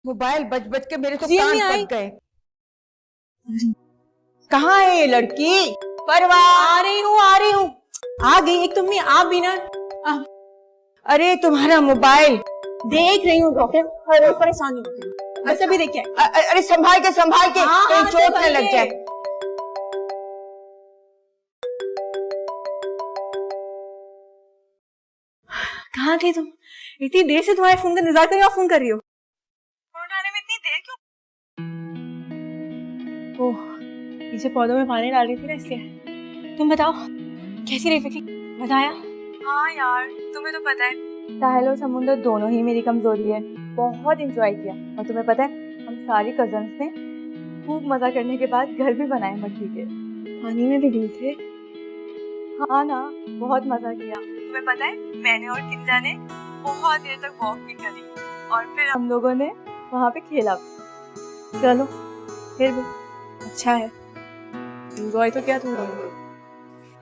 Mobile बज बज के मेरे तो जी, कान अम्मी पक गए। कहाँ है ये लड़की? परवा आ रही हूँ। आ गई। एक तुम आप भी ना। अरे तुम्हारा मोबाइल देख रही हूँ डॉक्टर, हर रोज परेशान होती हूँ। बस अभी देखिए। अरे संभाल के कहीं चोट न लग जाए। कहाँ थी तुम? इतनी देर से तुम्हारे फोन का इंतजार कर रही हो, फोन कर रही हो? फोन उठाने में इतनी देर क्यों? ओह, पीछे पौधों में पानी डाल रही थी ना, इसलिए। तुम बताओ, कैसी रही फिक्री? मजा आया? हाँ यार, तुम्हें तो पता है साहिल और समुंदर दोनों ही मेरी कमजोरी है। बहुत एंजॉय किया। और तुम्हें पता है, हम सारी कजन्स ने खूब मजा करने के बाद घर भी बनाए मट्टी के। पानी में भी गए थे? हाँ ना, बहुत मजा किया। तुम्हें पता है, मैंने और किंजा ने बहुत देर तक वॉक भी करी और फिर हम लोगों ने वहाँ पे खेला। चलो, फिर भी अच्छा है। एंजॉय तो क्या थोड़ा।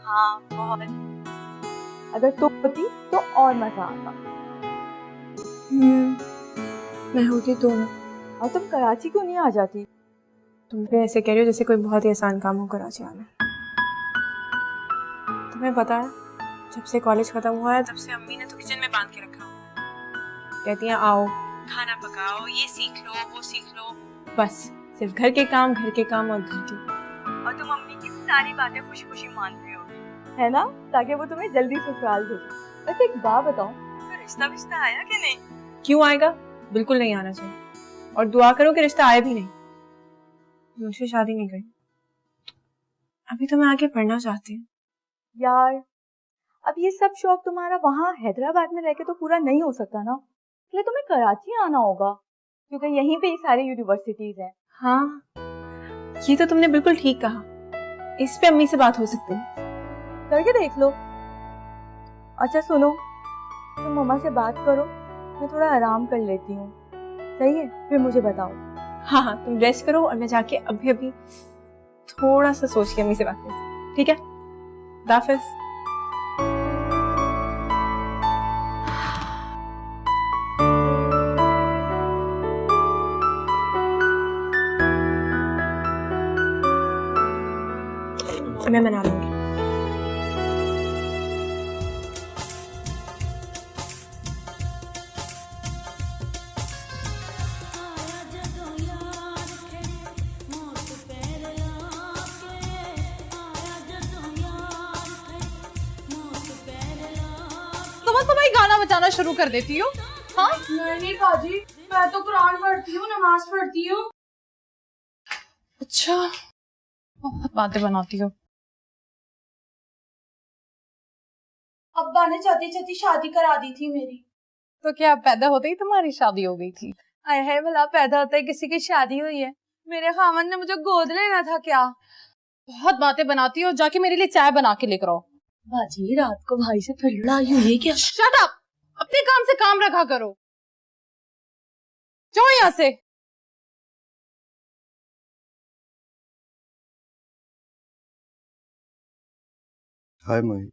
हाँ बहुत। अगर तुम होती तो और मजा आता। मैं होती तो ना। और तुम कराची क्यों नहीं आ जाती? तुम भी ऐसे कह रही हो जैसे कोई बहुत ही आसान काम हो कराची आना। तुम्हें पता है, जब से कॉलेज खत्म हुआ है तब से अम्मी ने तो किचन में बांध के रखा हुआ है। कहती हैं आओ खाना पकाओ, ये सीख लो, वो सीख लो। बस सिर्फ घर के काम और घर के। और तुम अम्मी की सारी बातें खुशी खुशी मान रही होगी, है ना? ताकि वो तुम्हें जल्दी ससुराल भेजे। वैसे एक बात बताओ, तो रिश्ता आया कि नहीं? क्यों आएगा? बिल्कुल नहीं आना चाहिए। और दुआ करो कि रिश्ता आए भी नहीं। मुझसे शादी नहीं करनी। अभी तो मैं आगे पढ़ना चाहती हूँ। यार, अब ये सब शौक तुम्हारा वहाँ हैदराबाद में रह के तो पूरा नहीं हो सकता ना, इसलिए तुम्हें कराची आना होगा, क्योंकि यहीं पे ही सारी यूनिवर्सिटीज हैं। हाँ, ये तो तुमने बिल्कुल ठीक कहा। इस पे अम्मी से बात हो सकती है, करके देख लो। अच्छा सुनो, तुम मम्मा से बात करो, मैं थोड़ा आराम कर लेती हूँ, सही है? फिर मुझे बताओ। हाँ, तुम रेस्ट करो और मैं जाके अभी थोड़ा सा सोच के अम्मी से बात करती हूँ, ठीक है? दाफिज। मैं मना लूंगी। सुबह गाना बजाना शुरू कर देती हो? हाँ? नहीं बाजी, मैं तो कुरान पढ़ती हूँ, नमाज पढ़ती हूँ। अच्छा, बहुत बातें बनाती हो। अब्बा ने चाहती चाहती शादी करा दी थी मेरी। तो क्या पैदा होते ही तुम्हारी शादी हो गई थी? आए है भला, पैदा होता है किसी की शादी हुई है? मेरे खामन ने मुझे गोद लेना था क्या? बहुत बातें बनाती हो, जाके मेरे लिए चाय बना के लेकर आओ। बाजी, रात को भाई से फिर लड़ाई हुई है क्या? Shut up! अपने काम से काम रखा करो। जाओ यहाँ से। हाय मई,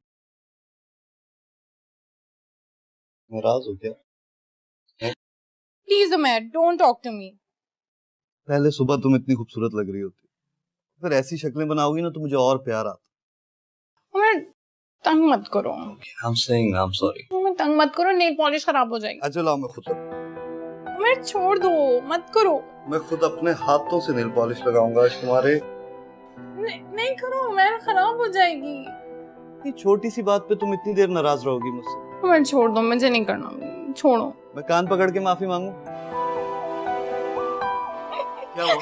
नाराज हो क्या? Please Umar, don't talk to me. पहले सुबह तुम इतनी खूबसूरत लग रही होती, फिर ऐसी शक्लें बनाओगी ना तो मुझे और प्यार आता। उमर, तंग मत करो। I'm saying I'm sorry। Umar, तंग मत करो, नेल पॉलिश खराब हो जाएगी। अच्छा लाओ, मैं खुद उमर छोड़ दो, मत करो। मैं खुद अपने हाथों से नेल पॉलिश लगाऊंगा आज तुम्हारे। नहीं करो उमर, खराब हो जाएगी। इतनी छोटी सी बात पे तुम इतनी देर नाराज रहोगी मुझसे? उमर छोड़ दो, मुझे नहीं करना, छोड़ो। मैं कान पकड़ के माफी मांगू? क्या हुआ?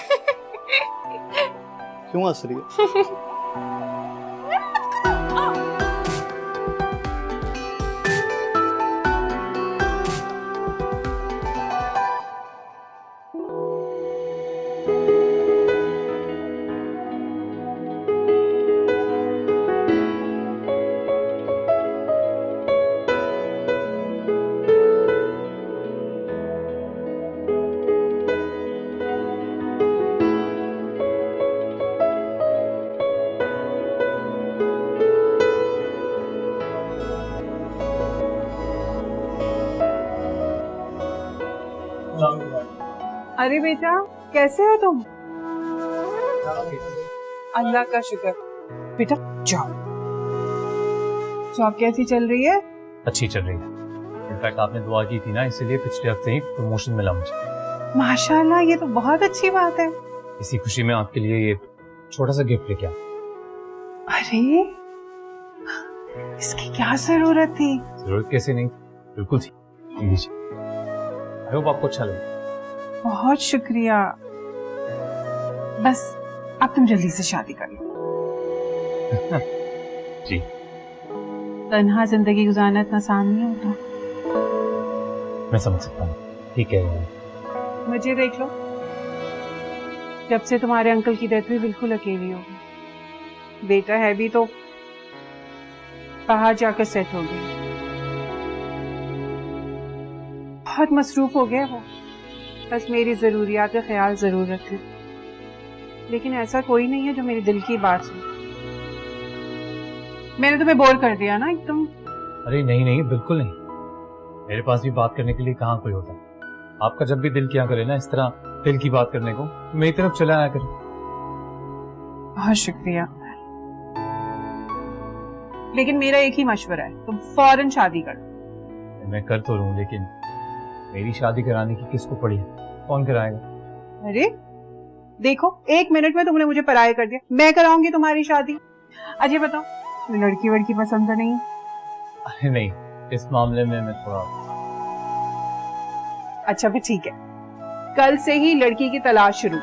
क्यों हंस रही है? अरे बेटा, कैसे हो तुम? अल्लाह का शुक्र। बेटा जॉब कैसी चल रही है? अच्छी चल रही है। इनफैक्ट आपने दुआ की थी ना, इसीलिए पिछले हफ्ते ही प्रमोशन मिला मुझे। माशाल्लाह, ये तो बहुत अच्छी बात है। इसी खुशी में आपके लिए ये छोटा सा गिफ्ट लेके आया। अरे, इसकी क्या जरूरत थी? जरूरत कैसे नहीं, बिल्कुल थी। आई होप आपको अच्छा लगे। बहुत शुक्रिया। बस अब तुम जल्दी से शादी कर लो। जी। तन्हा जिंदगी गुजारना इतना आसान नहीं होता। मैं समझ सकता हूँ, ठीक है। मुझे देख लो, जब से तुम्हारे अंकल की डेथ हुई बिल्कुल अकेली हो गई। बेटा है भी तो बाहर जाकर सेट हो गई। बहुत मसरूफ हो गया वो, बस मेरी जरूरियात का ख्याल जरूर रखे। लेकिन ऐसा कोई नहीं है जो मेरे दिल की बात सुने। मैंने तुम्हें बोर कर दिया ना एकदम? अरे नहीं नहीं, बिल्कुल नहीं। मेरे पास भी बात करने के लिए कहाँ कोई होता। आपका जब भी दिल किया करे ना इस तरह दिल की बात करने को, तो मेरी तरफ चला आया करे। बहुत शुक्रिया। लेकिन मेरा एक ही मशवरा है, तुम फौरन शादी करो। मैं कर तो लूं, लेकिन मेरी शादी कराने की किसको पड़ी है? कौन कराएगा? अरे देखो, 1 मिनट में तुमने मुझे पराया कर दिया। मैं कराऊंगी तुम्हारी शादी। अच्छा बताओ, लड़की वड़की पसंद तो नहीं? अरे नहीं, इस मामले में मैं थोड़ा। अच्छा फिर ठीक है, कल से ही लड़की की तलाश शुरू।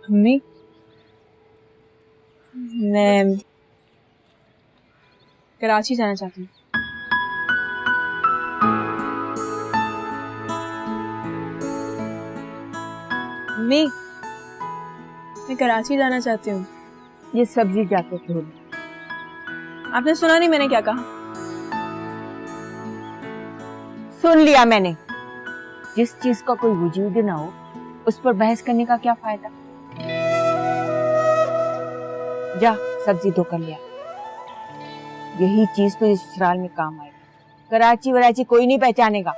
मम्मी, मैं कराची जाना चाहती हूँ। मम्मी, मैं कराची जाना चाहती हूँ। ये सब्जी जाके धो लो। आपने सुना नहीं मैंने क्या कहा? सुन लिया मैंने। जिस चीज का कोई वजूद ना हो उस पर बहस करने का क्या फायदा। जा सब्जी धो कर लिया। यही चीज तो इस ससुराल में काम आएगी। कराची वराची कोई नहीं पहचानेगा।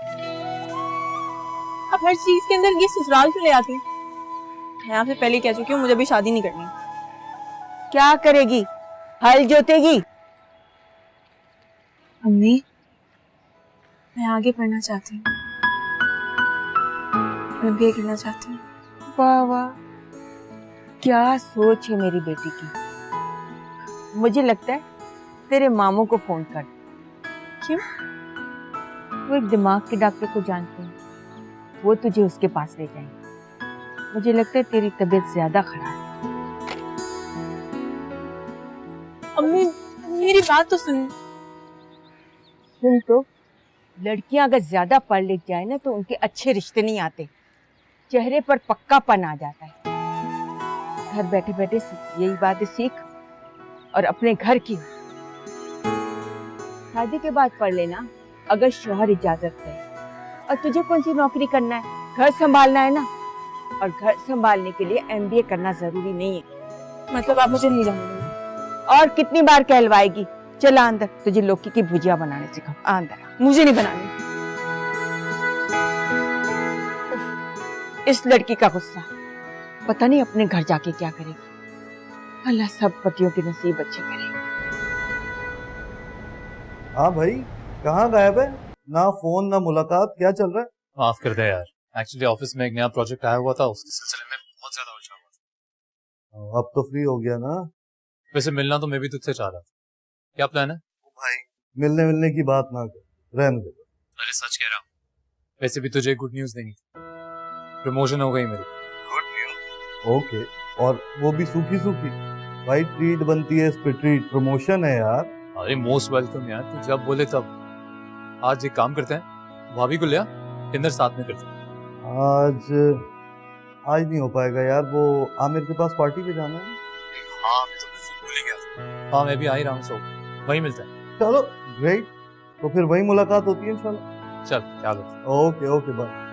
आप हर चीज के अंदर ये ससुराल क्यों ले आती हैं? मैं आपसे पहले ही कह चुकी हूँ, मुझे अभी शादी नहीं करनी। क्या करेगी? हल जोतेगी? अम्मी, मैं आगे पढ़ना चाहती हूँ। मैं बीए करना चाहती हूँ। वाह वाह, क्या सोच है मेरी बेटी की। मुझे लगता है तेरे मामू को फोन कर। क्यों? वो एक दिमाग के डॉक्टर को जानते हैं, वो तुझे उसके पास ले जाएंगे। मुझे लगता है तेरी तबीयत ज्यादा खराब है। अम्मी, मेरी बात तो सुन। सुन तो, लड़कियां अगर ज्यादा पढ़ लिख जाए ना तो उनके अच्छे रिश्ते नहीं आते, चेहरे पर पक्कापन आ जाता है। घर बैठे बैठे यही बातें सीख और अपने घर की। शादी के बाद पढ़ लेना अगर शौहर इजाजत है। और तुझे कौन सी नौकरी करना है? घर संभालना है ना। और घर संभालने के लिए MBA करना जरूरी नहीं है। मतलब आप मुझे नहीं जानते? और कितनी बार कहलवाएगी? चला अंदर, तुझे लौकी की भुजिया बनाने सिखाऊं। अंदर। मुझे नहीं बनानी। इस लड़की का गुस्सा, पता नहीं अपने घर जाके क्या करेगी। अल्लाह सब पतियों के नसीब अच्छे करेगी। हाँ भाई, कहाँ गायब है? ना फोन ना मुलाकात, क्या चल रहा है? माफ कर दे यार, एक्चुअली ऑफिस में एक नया प्रोजेक्ट आया हुआ था, उसके सिलसिले में बहुत ज्यादा उलझा हुआ था। अब तो फ्री हो गया ना? वैसे मिलना तो मैं भी तुझसे चाह रहा था। क्या प्लान है? भाई मिलने की बात ना कर, रहने दे। अरे सच कह रहा हूँ। वैसे भी तुझे गुड न्यूज देनी थी, प्रमोशन हो गई मेरी। Good news? ओके, और वो भी सूखी सूखी। भाई ट्रीट बनती है इस पे, ट्रीट। प्रमोशन है यार। अरे मोस्ट वेलकम यार, तू जब बोले तब। आज एक काम करते हैं, भाभी को ले आ, डिनर साथ में करते हैं। आज नहीं हो पाएगा यार, वो आमिर के पास पार्टी पे जाना है। हाँ मैं तो बिल्कुल भूल ही गया था। हाँ मैं भी आ ही रहा हूँ, सो वहीं मिलते हैं। चलो ग्रेट, तो फिर वही मुलाकात होती है इंशाल्लाह। चल क्या लो। Okay okay bye.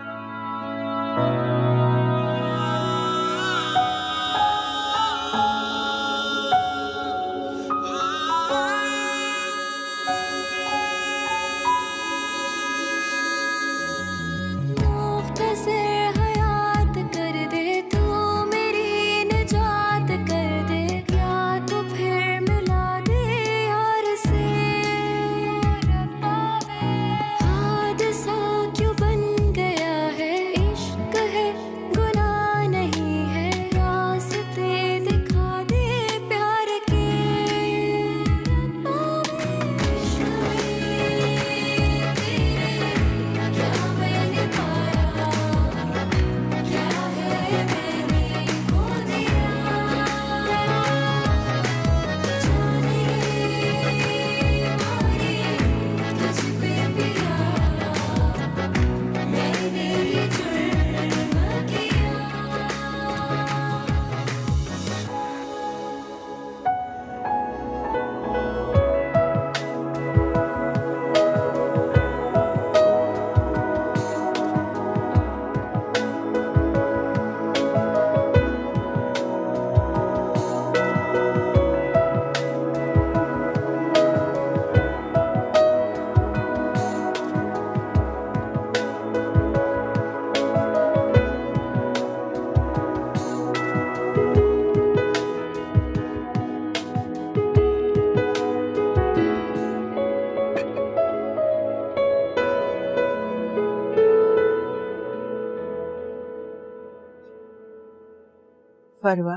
फरवा,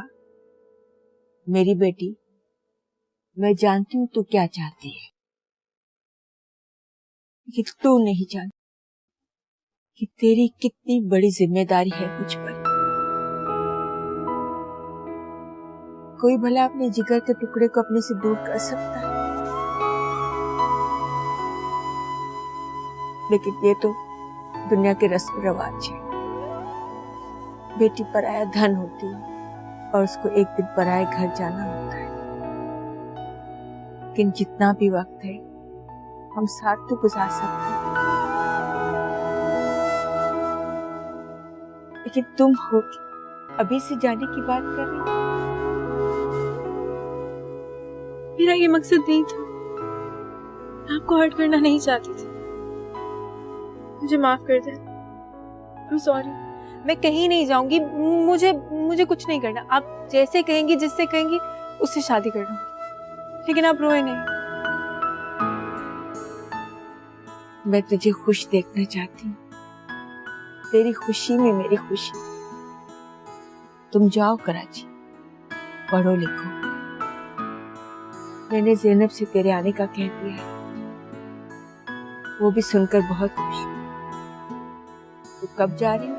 मेरी बेटी, मैं जानती हूँ तू क्या चाहती है, लेकिन तू नहीं जानती कि तेरी कितनी बड़ी जिम्मेदारी है मुझ पर। कोई भला अपने जिगर के टुकड़े को अपने से दूर कर सकता है, लेकिन ये तो दुनिया के रस्म रिवाज है। बेटी पराया धन होती है और उसको एक दिन पराये घर जाना होता है। लेकिन जितना भी वक्त है हम साथ तो गुजार सकते हैं, लेकिन तुम हो अभी से जाने की बात कर रही हो। मेरा ये मकसद नहीं था, मैं आपको हर्ट करना नहीं चाहती थी। मुझे माफ कर दे, I'm sorry। मैं कहीं नहीं जाऊंगी, मुझे कुछ नहीं करना। आप जैसे कहेंगी, जिससे कहेंगी उससे शादी कर लूंगी, लेकिन आप रोए नहीं। मैं तुझे खुश देखना चाहती हूँ, तेरी खुशी में मेरी खुशी। तुम जाओ कराची, पढ़ो लिखो। मैंने ज़ैनब से तेरे आने का कह दिया है, वो भी सुनकर बहुत खुश। तो कब जा रही हो?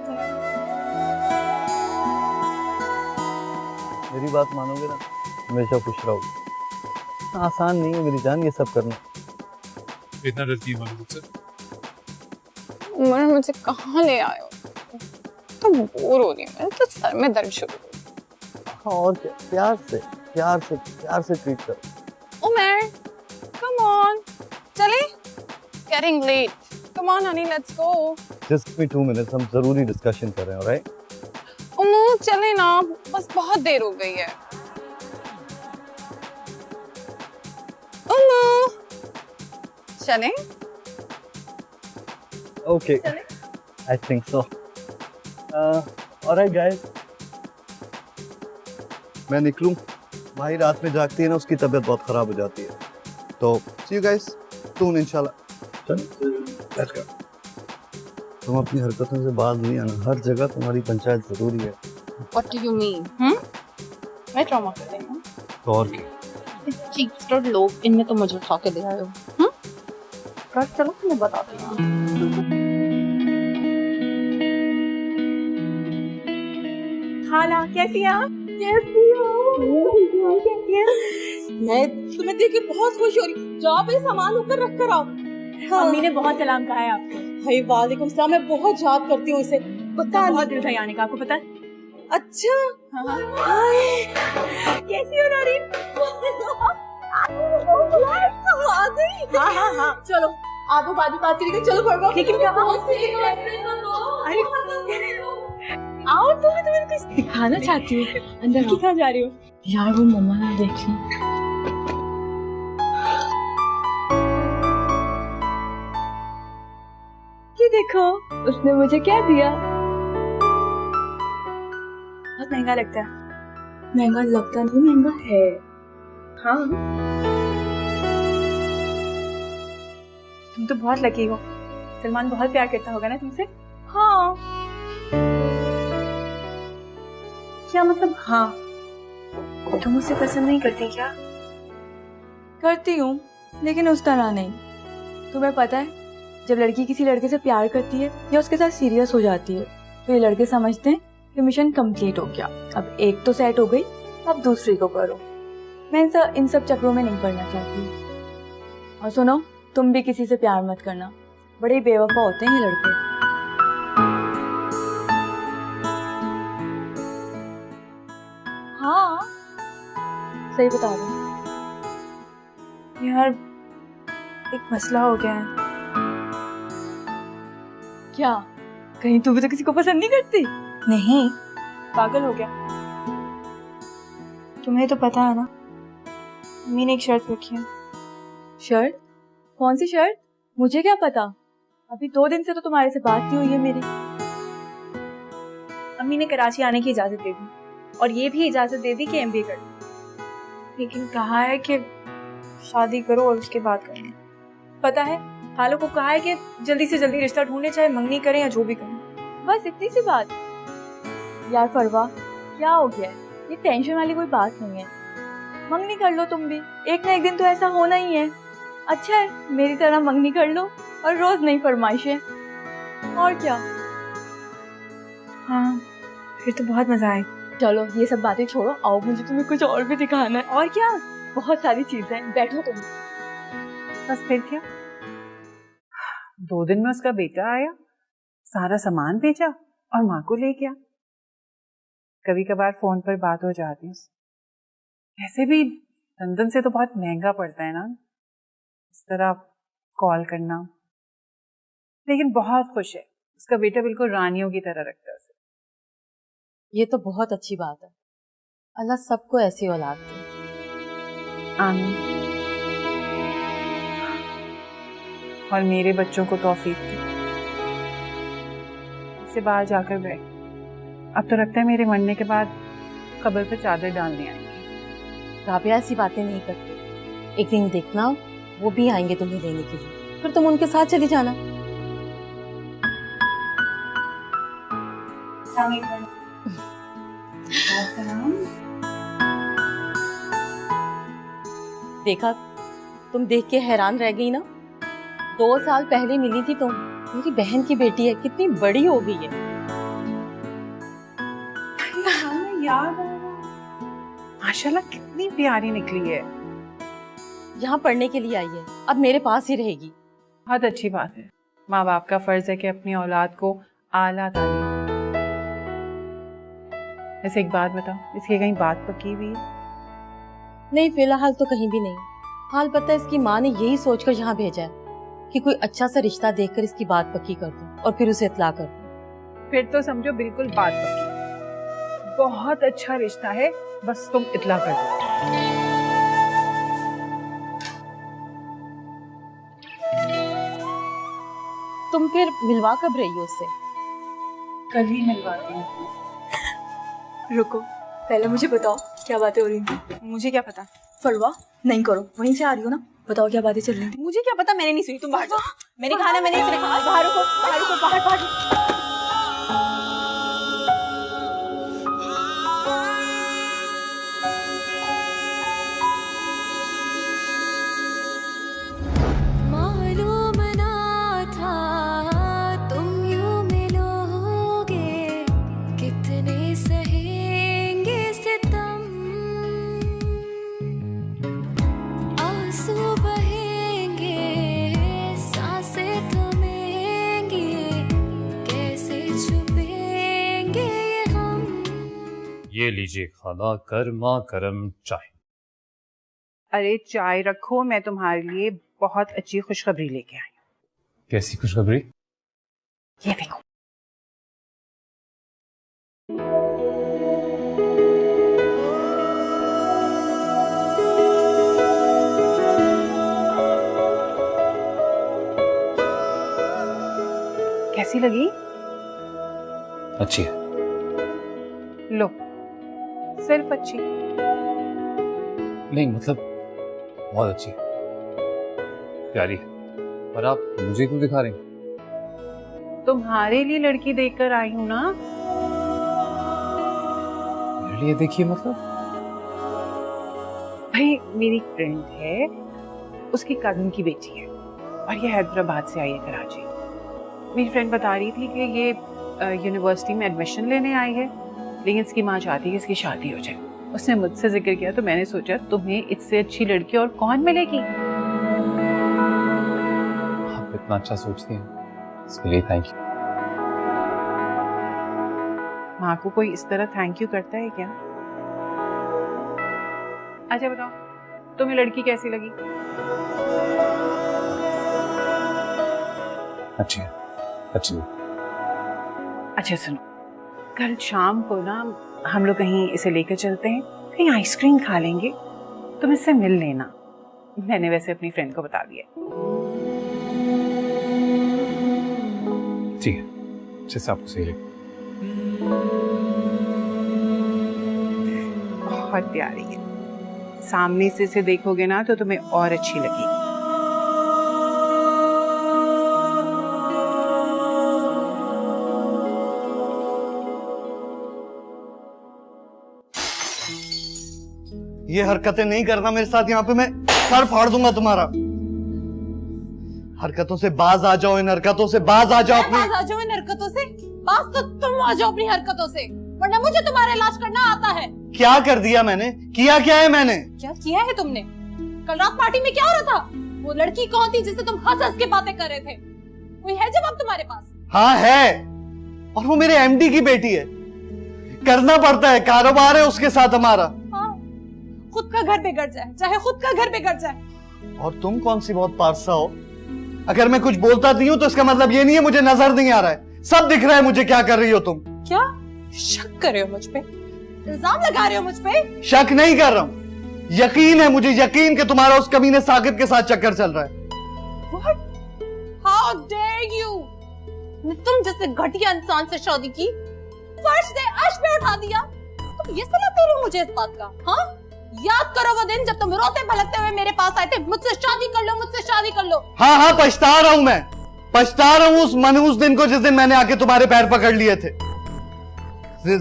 मेरी बात मानोगे ना, हमेशा खुश रहोगे। आसान नहीं है मेरी जान ये सब करना। इतना डरती है मुझसे? उमर मुझे कहाँ ले आए हो? तो बोर हो रही हूँ, मेरे तो सर में दर्द शुरू हो गई। और क्या, प्यार से ट्रीट करो। उमर, come on, चले? Getting late. Come on, honey, let's go. Just give me 2 minutes, हम जरूरी डिस्कशन कर रहे हैं, alright? उमर, चले ना, बस बहुत देर हो गई है। उमर, चले? Okay, I think so. Alright guys, मैं निकलूं। भाई रात में जागती है ना, उसकी तबीयत बहुत खराब हो जाती है। तो see you guys soon इंशाल्लाह। चल, let's go। तुम अपनी हरकतों से बाज नहीं आना, हर जगह तुम्हारी पंचायत जरूरी है। What do you mean? मैं ड्रामा कर रही हूँ। तो और क्या? चीटर लोग, इनमें तो मुझे उठा के ले आए हो। चलो मैं बताती हूँ। खाला कैसी हैं आप? मैं तुम्हें देख के बहुत खुश हो रही। जाओ भाई, सामान ऊपर रख कर आओ। मम्मी ने बहुत सलाम कहा है आपको। भाई वालेकुम सलाम, मैं बहुत याद करती हूँ इसे। पता बहुत नहीं। दिल था आने का, आपको पता है? अच्छा, हाँ। हाय, कैसी हो नारीन? आ गई। हाँ। चलो आप बाद में बात करेंगे। चलो पढ़ो। लेकिन कहाँ? आओ, तुम्हें कुछ दिखाना चाहती हूँ। अंदर की कहाँ जा रही हो? यार वो मम्मा ना देख ली। ये देखो, उसने मुझे क्या दिया। बहुत महंगा लगता है। महंगा लगता नहीं, महंगा है। हाँ, तुम तो बहुत लकी हो। सलमान बहुत प्यार करता होगा ना तुमसे? हाँ। क्या मतलब हाँ? तुम उसे पसंद नहीं करती क्या? करती हूँ, लेकिन उस तरह नहीं। तुम्हें पता है, जब लड़की किसी लड़के से प्यार करती है या उसके साथ सीरियस हो जाती है, तो ये लड़के समझते हैं कि मिशन कंप्लीट हो गया। अब एक तो सेट हो गई, अब दूसरी को करो। मैं इन सब चक्रों में नहीं पड़ना चाहती। और सुनो, तुम भी किसी से प्यार मत करना, बड़े बेवफा होते हैं ये लड़के। हाँ, सही बता रही यार, एक मसला हो गया है। क्या? कहीं तू भी तो किसी को पसंद नहीं करती? नहीं, पागल हो गया। तुम्हें तो पता है ना, मम्मी ने एक शर्त रखी है। शर्त? कौन सी शर्त? मुझे क्या पता, अभी 2 दिन से तो तुम्हारे से बात नहीं हुई है मेरी। अम्मी ने कराची आने की इजाजत दे दी और ये भी इजाजत दे दी कि एमबीए कर लो, लेकिन कहा है कि शादी करो और उसके बाद करना। पता है, खालों को कहा है कि जल्दी से जल्दी रिश्ता ढूंढे, चाहे मंगनी करें या जो भी करें। बस इतनी सी बात? यार फरवा, क्या हो गया है? ये टेंशन वाली कोई बात नहीं है। मंगनी कर लो तुम भी, एक ना एक दिन तो ऐसा होना ही है। अच्छा है मेरी तरह मंगनी कर लो और रोज नई फरमाइशें, और क्या। हाँ फिर तो बहुत मजा आए। चलो ये सब बातें छोड़ो, आओ मुझे तुम्हें कुछ और भी दिखाना है। और क्या? बहुत सारी चीजें हैं, बैठो तुम। बस फिर क्या, 2 दिन में उसका बेटा आया, सारा सामान भेजा और माँ को ले गया। कभी कभार फोन पर बात हो जाती है। ऐसे भी लंदन से तो बहुत महंगा पड़ता है ना इस तरह कॉल करना, लेकिन बहुत खुश है। उसका बेटा बिल्कुल रानियों की तरह रखता है उसे। ये तो बहुत अच्छी बात है। अल्लाह सबको ऐसी औलाद दे। आमीन। और मेरे बच्चों को तौफीक दे। इसे बाहर जाकर बैठ। अब तो लगता है मेरे मरने के बाद कब्र पर चादर डालने आएंगे। राबिया ऐसी बातें नहीं करती। एक दिन देखना वो भी आएंगे तुम्हें लेने के लिए, फिर तुम उनके साथ चली जाना। देखा, तुम देख के हैरान रह गई ना। 2 साल पहले मिली थी तुम, मेरी बहन की बेटी है, कितनी बड़ी हो गई है। याद आ रहा, माशाल्लाह कितनी प्यारी निकली है। यहाँ पढ़ने के लिए आई है, अब मेरे पास ही रहेगी। बहुत अच्छी बात है। माँ बाप का फर्ज है कि अपनी औलाद को आला तालीम। ऐसे एक बात बताओ, इसकी कहीं बात पक्की हुई है? नहीं, फिलहाल तो कहीं भी नहीं। हाल पता है, इसकी माँ ने यही सोचकर यहाँ भेजा है कि कोई अच्छा सा रिश्ता देखकर इसकी बात पक्की कर दूं और फिर उसे इत्ला कर दूं। फिर तो समझो बिल्कुल बात पक्की। बहुत अच्छा रिश्ता है, बस तुम इत्ला कर दो। तुम फिर मिलवा कब रही हो उससे? कल ही मिलवाती हूँ। रुको, पहले मुझे बताओ क्या बातें हो रही थी। मुझे क्या पता? परवाह नहीं करो, वहीं से आ रही हो ना, बताओ क्या बातें चल रही थी। मुझे क्या पता, मैंने नहीं सुनी। तुम बाहर जाओ। मैंने कहा ना, मैंने नहीं सुना। बाहर रुको, बाहर रुको, बाहर बाहर। मालूम ना था तुम यूं मिलोगे, कितने सहेंगे सितम, आंसू बहेंगे, सांसें थमेंगी, कैसे छुपेंगे ये हम। ये लीजिए खाला, गर्मा गर्म चाय। अरे चाय रखो, मैं तुम्हारे लिए बहुत अच्छी खुशखबरी लेके आई हूँ। कैसी खुशखबरी? ये देखो। कैसी लगी? अच्छी है। लो, सिर्फ अच्छी? नहीं मतलब बहुत अच्छी है, प्यारी है। पर आप मुझे क्यों दिखा रही हैं? तुम्हारे लिए लड़की देखकर आई हूँ ना। मेरे लिए देखिए मतलब? भाई मेरी फ्रेंड है, उसकी कजन की बेटी है और ये हैदराबाद से आई है, कराची। मेरी फ्रेंड बता रही थी कि ये यूनिवर्सिटी में एडमिशन लेने आई है, लेकिन इसकी माँ चाहती है कि इसकी शादी हो जाए। उसने मुझसे जिक्र किया तो मैंने सोचा तुम्हें इससे अच्छी लड़की और कौन मिलेगी। आप इतना अच्छा सोचती हैं, इसके लिए थैंक यू। माँ को कोई इस तरह थैंक यू करता है क्या? अच्छा बताओ, तुम्हें लड़की कैसी लगी? अच्छी है, अच्छी है। अच्छा सुनो, कल शाम को ना हम लोग कहीं इसे लेकर चलते हैं, कहीं आइसक्रीम खा लेंगे, तुम इससे मिल लेना। मैंने वैसे अपनी फ्रेंड को बता दिया। ठीक है, अच्छे से आपको सही लगे। बहुत प्यारी है, सामने से इसे देखोगे ना तो तुम्हें और अच्छी लगेगी। ये हरकतें नहीं करना मेरे साथ, यहाँ पे मैं सर फाड़ दूंगा तुम्हारा। हरकतों से बाज आ जाओ, इन हरकतों से बाज आ जाओ। बाज आ जाओ इन हरकतों से? बाज तो तुम आ जाओ अपनी हरकतों से, वरना मुझे तुम्हारा इलाज करना आता है। क्या कर दिया मैंने? किया क्या है मैंने? क्या किया है तुमने? कल रात पार्टी में क्या हो रहा था? वो लड़की कौन थी जिससे तुम हंस हंस के बातें कर रहे थे? कोई है जवाब तुम्हारे पास? हाँ है, और वो मेरे एमडी की बेटी है। करना पड़ता है, कारोबार है उसके साथ हमारा। हाँ, खुद का घर बिगड़ जाए, चाहे खुद का घर बिगड़ जाए। और तुम कौन सी बहुत पारसा हो? अगर मैं कुछ बोलता नहीं हूं तो इसका मतलब ये नहीं है मुझे नजर नहीं आ रहा है, सब दिख रहा है मुझे क्या कर रही हो तुम। क्या शक कर रहे हो मुझ पे? इल्जाम लगा रहे हो मुझ पे? शक नहीं कर रहा हूं, यकीन है मुझे, यकीन कि तुम्हारा उस कमीने साकिब के साथ चक्कर चल रहा है। What? How dare you? तुम जैसे घटिया इंसान से शादी की, फर्श से अर्श पे उठा दिया। तुम ये सलाह दे रहे हो मुझे इस बात का? हाँ, याद करो वो दिन जब तुम रोते भलकते हुए मेरे पास आए थे, मुझसे शादी कर लो, मुझसे शादी कर लो। हाँ हाँ, पछता रहा हूं मैं, पछता रहा हूं उस मनहूस दिन को जिस दिन मैंने आके तुम्हारे पैर पकड़ लिए थे।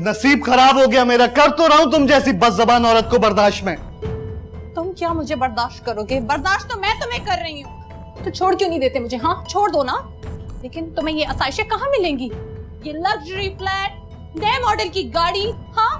नसीब खराब हो गया मेरा, कर तो रहा हूं तुम जैसी बदज़बान औरत को बर्दाश्त में। तुम क्या मुझे बर्दाश्त करोगे? बर्दाश्त तो मैं तुम्हें कर रही हूँ। तो छोड़ क्यों नहीं देते मुझे? हाँ, छोड़ दो ना। लेकिन तुम्हें ये आसाइशें कहाँ मिलेंगी? ये लग्जरी फ्लैट, नए मॉडल की गाड़ी, हाँ,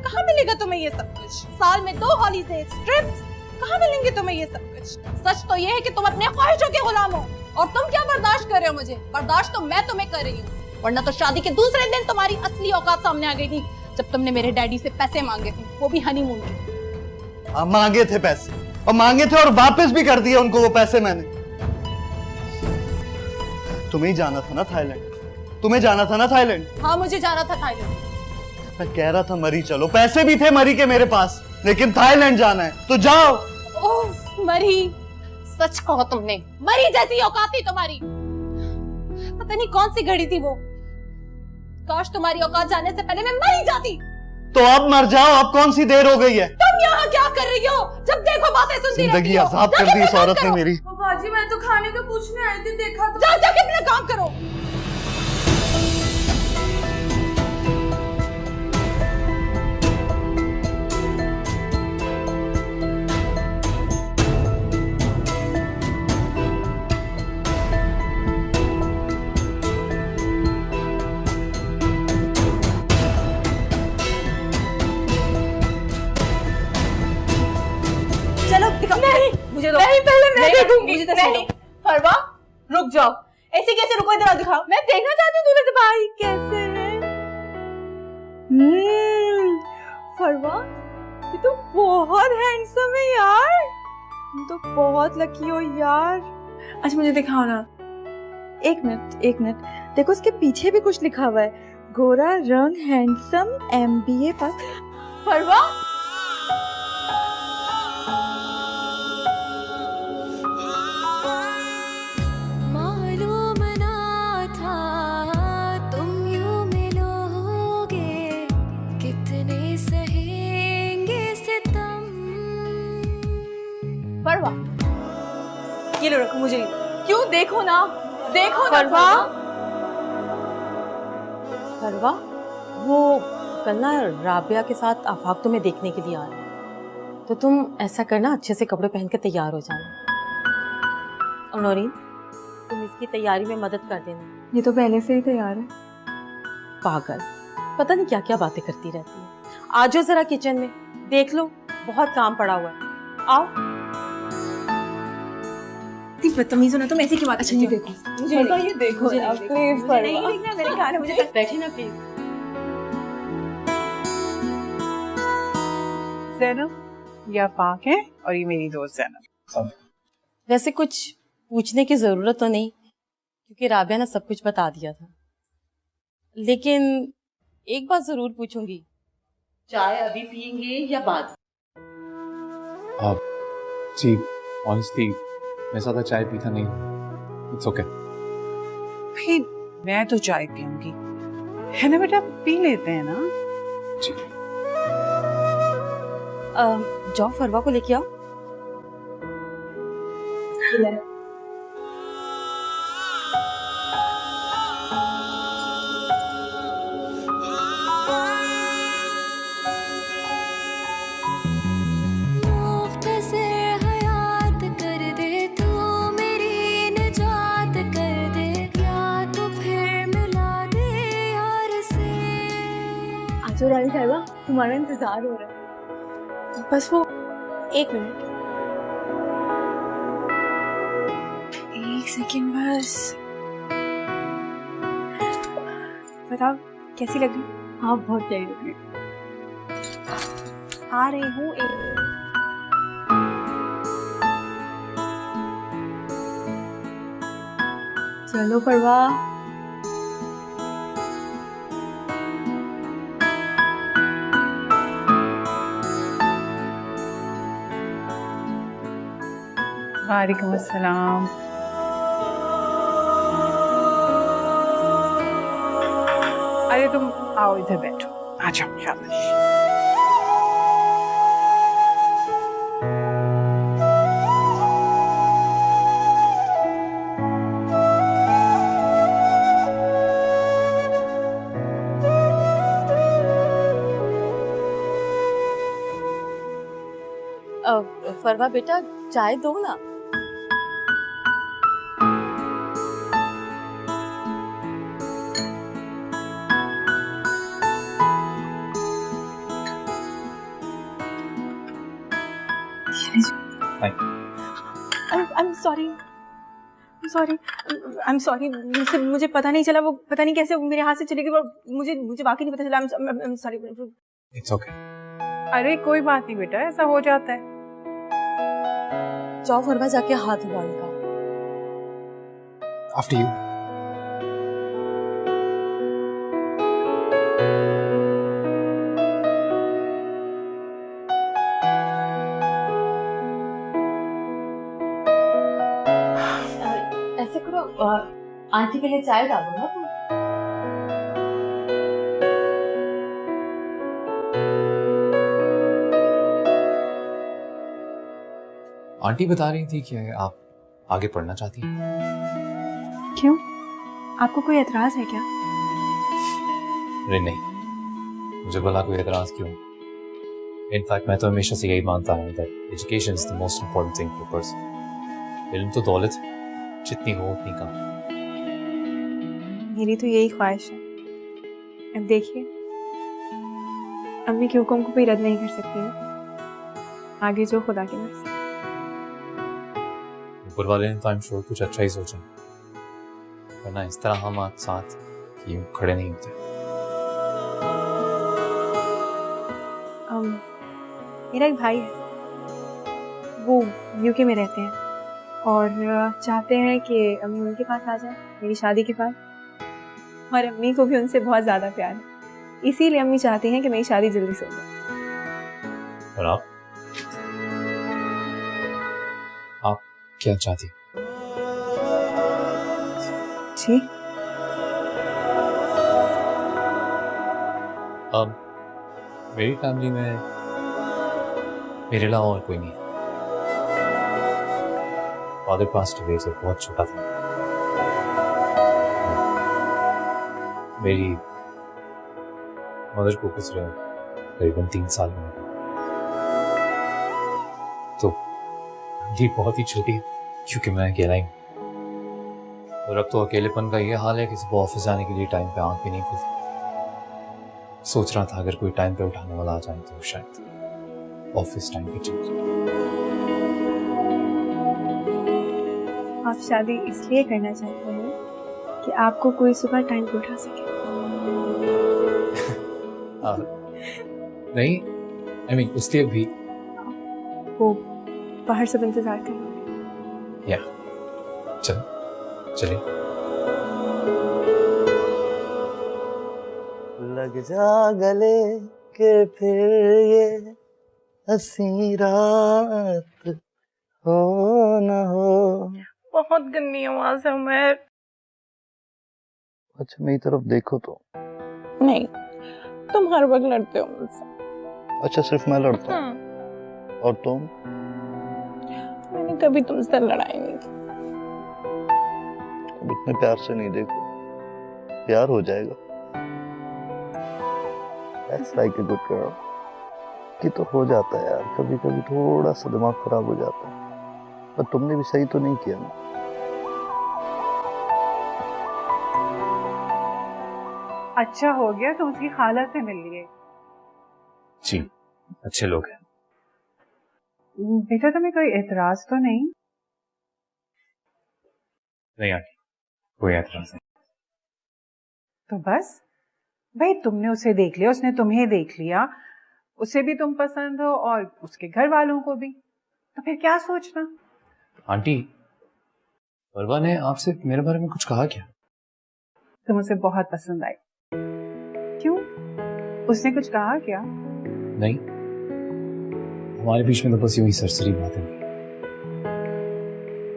कहाँ मिलेगा तुम्हें ये सब कुछ? साल में 2 हॉलीडेज ट्रिप्स, कहाँ मिलेंगे तुम्हें ये सब कुछ? सच तो ये है कि तुम अपने ख्वाहिशों के गुलाम हो, और तुम क्या बर्दाश्त कर रहे हो मुझे? बर्दाश्त तो मैं तुम्हें कर रही हूँ, वरना तो शादी के दूसरे दिन तुम्हारी असली औकात सामने आ गई थी, जब तुमने मेरे डैडी से पैसे मांगे थे, वो भी हनीमून के। मांगे थे पैसे, और मांगे थे और वापस भी कर दिए उनको वो पैसे मैंने। तुम्हें ही जाना था ना थाईलैंड, तुम्हें जाना था ना थाईलैंड। हाँ, मुझे जाना था थाईलैंड। मैं कह रहा था मरी चलो, पैसे भी थे मरी के मेरे पास, लेकिन थाईलैंड जाना है तो जाओ। ओह मरी, सच कहो तुमने, मरी जैसी औकात थी तुम्हारी। पता नहीं कौन सी घड़ी थी वो, काश तुम्हारी औकात जाने से पहले मैं मर ही जाती। तो अब मर जाओ, अब कौन सी देर हो गई है? तुम यहाँ क्या कर रही हो? जब देखो बातें सुनती रहती हो। जिंदगी अजाब कर दी इस औरत ने मेरी। बाजी, मैं तो खाने का पूछने आई थी, देखा तो। जा जाके अपना काम करो। चलो दिखाओ। नहीं, मुझे दो। नहीं, पहले मैं देखूंगी। मुझे नहीं, फरवा, रुक जाओ। ऐसे कैसे रुको? इधर दिखाओ। मैं देखना चाहती हूँ दूल्हे भाई कैसे है। फरवा, ये तो बहुत हैंडसम है यार, तुम तो बहुत लकी हो यार। अच्छा मुझे दिखाओ ना। एक मिनट, देखो उसके पीछे भी कुछ लिखा हुआ है, गोरा रंग, हैंडसम, MBA पास। फरवा, मालूम ना था तुम यूं मिलोगे, कितने सहेंगे सितम। फरवा, ये लो रखो, मुझे नहीं। क्यों? देखो ना, देखो ना फरवा। फरवा, वो कल ना राबिया के साथ आफाक तुम्हें देखने के लिए आ रहा है, तो तुम ऐसा करना, अच्छे से कपड़े पहन कर तैयार हो जाना। और नौरीन, तुम इसकी तैयारी में मदद कर देना। ये तो पहले से ही तैयार है। पागल, पता नहीं क्या क्या बातें करती रहती है। आ जाओ जरा किचन में, देख लो बहुत काम पड़ा हुआ है। आओ। बदतमीज हो ना तुम, ऐसी की बात। अच्छा ये देखो, मुझे ये देखो ना प्लीज फरवा। नहीं देखना, मेरे गाने मुझे। बैठे ना प्लीज। ज़ैनब, ये आफाक है और ये मेरी दोस्त ज़ैनब। वैसे कुछ पूछने की जरूरत तो नहीं, क्योंकि राबिया ने सब कुछ बता दिया था, लेकिन एक बात जरूर पूछूंगी, चाय अभी पियेंगे या बाद? जी ऑनेस्टली मैं ज्यादा चाय पीता नहीं, इट्स ओके। भाई मैं तो चाय पीऊंगी, है ना बेटा, पी लेते हैं ना। जी जाओ फरवा को लेके आओ। साहिबा, तुम्हारा इंतजार हो रहा है। बस वो 1 मिनट, 1 सेकेंड बस। बताओ कैसी लग रही? हाँ बहुत प्यारी लग रही। आ रही हूँ। चलो परवा। वालेकुम अस्सलाम। अरे तुम आओ इधर बैठो, आ जाओ शाबाश। फरवा बेटा, चाय दो ना। I'm sorry, मुझे पता नहीं चला, वो पता नहीं कैसे मेरे हाथ से चली गई, मुझे वाकई नहीं पता चला। I'm sorry। It's okay. अरे कोई बात नहीं बेटा, ऐसा हो जाता है। जाओ फरवा, जाके हाथ धो इनका। After you. ऐसे करो, आंटी के लिए चाय डालो ना तुम। आंटी बता रही थी कि आप आगे पढ़ना चाहती हैं। क्यों, आपको कोई एतराज है क्या? अरे नहीं, मुझे भला कोई एतराज क्यों? इनफैक्ट मैं तो हमेशा से यही मानता हूँ that education is the most important thing for person. इल्म तो दौलत जितनी हो उतनी कम। मेरी तो यही ख्वाहिश है। अब देखिए, अम्मी के हुक्म को कोई रद्द नहीं कर सकती है, आगे जो खुदा की मर्जी। ऊपर वाले ने तो आई एम श्योर कुछ अच्छा ही सोचा, वरना इस तरह हम आज साथ यूं खड़े नहीं होते। मेरा एक भाई है, वो यूके में रहते हैं और चाहते हैं कि अम्मी उनके पास आ जाए मेरी शादी के बाद, और अम्मी को भी उनसे बहुत ज़्यादा प्यार है, इसीलिए अम्मी चाहती हैं कि मेरी शादी जल्दी से हो जाए। और आप क्या चाहती? जी, मेरी फैमिली में मेरे अलावा और कोई नहीं है। फादर पास्ट अवे जब बहुत छोटा था। मेरी मदर को गुजरे करीबन 3 साल में, तो ये बहुत ही छोटी है क्योंकि मैं अकेला ही हूँ। और अब तो अकेलेपन का ये हाल है कि सुबह ऑफिस जाने के लिए टाइम पे आंख भी नहीं खुलती। सोच रहा था अगर कोई टाइम पे उठाने वाला आ जाए तो शायद ऑफिस टाइम पे चल जाए। आप शादी इसलिए करना चाहते हैं कि आपको कोई सुबह टाइम पे उठा सके? नहीं, I mean, उसके भी वो बाहर सब इंतजार कर रहे हैं। या चलिए लग जा गले के फिर ये हंसी रात हो न हो। बहुत गंदी आवाज है उमर। अच्छा मेरी तरफ देखो तो। नहीं, तुम हर वक्त लड़ते हो मुझसे। अच्छा सिर्फ मैं लड़ता हूँ और तुम? मैंने कभी तुमसे लड़ाई नहीं की। अब इतने प्यार से नहीं देखो, प्यार हो जाएगा। That's like a good girl। कि तो हो जाता है यार, कभी कभी थोड़ा सा दिमाग खराब हो जाता है, पर तुमने भी सही तो नहीं किया ना। अच्छा हो गया तुम उसकी खाला से मिल लिए, जी, अच्छे लोग हैं। बेटा तुम्हें कोई एतराज तो नहीं? नहीं आंटी, कोई एतराज नहीं। तो बस भाई, तुमने उसे देख लिया, उसने तुम्हें देख लिया, उसे भी तुम पसंद हो और उसके घर वालों को भी, तो फिर क्या सोचना? आंटी, परवा ने आपसे मेरे बारे में कुछ कहा क्या? तुम उसे बहुत पसंद आई। क्यों, उसने कुछ कहा क्या? नहीं, हमारे बीच में तो बस यूं ही सरसरी बातें हुई।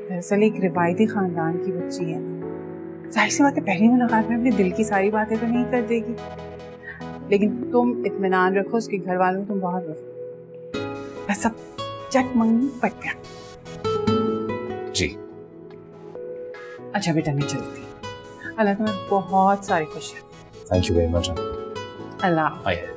दरअसल एक रिवायती खानदान की बच्ची है, जाहिर सी बात है पहली मुलाकात में अपने दिल की सारी बातें तो नहीं कर देगी, लेकिन तुम इत्मीनान रखो, उसके घर वालों को तुम बहुत पसंद। बस अब चट मंगनी पट गया। जी। अच्छा बेटा, मैं चलती हूँ। अल्लाह तुम्हें बहुत सारी खुशियाँ। Thank you very much. Allah. आइए।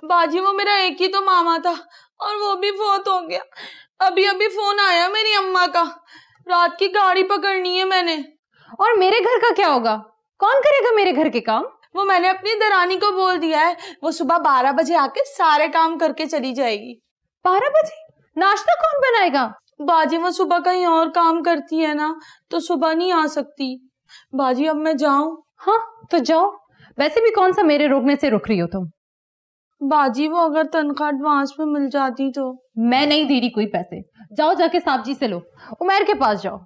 बाजी वो मेरा एक ही तो मामा था और वो भी फौत हो गया। अभी अभी फोन आया मेरी अम्मा का, रात की गाड़ी पकड़नी है मैंने। और मेरे घर का क्या होगा? कौन करेगा मेरे घर के काम? वो मैंने अपनी दरानी को बोल दिया है, वो सुबह 12 बजे आके सारे काम करके चली जाएगी। 12 बजे? नाश्ता कौन बनाएगा? बाजी वो सुबह कहीं और काम करती है ना, तो सुबह नहीं आ सकती। बाजी अब मैं जाऊं? हाँ तो जाओ, वैसे भी कौन सा मेरे रोकने से रुक रही हो तुम? बाजी वो अगर तनख्वाह एडवांस में मिल जाती तो। मैं नहीं दे रही कोई पैसे, जाओ जाके साहब जी से लो, उमर के पास जाओ।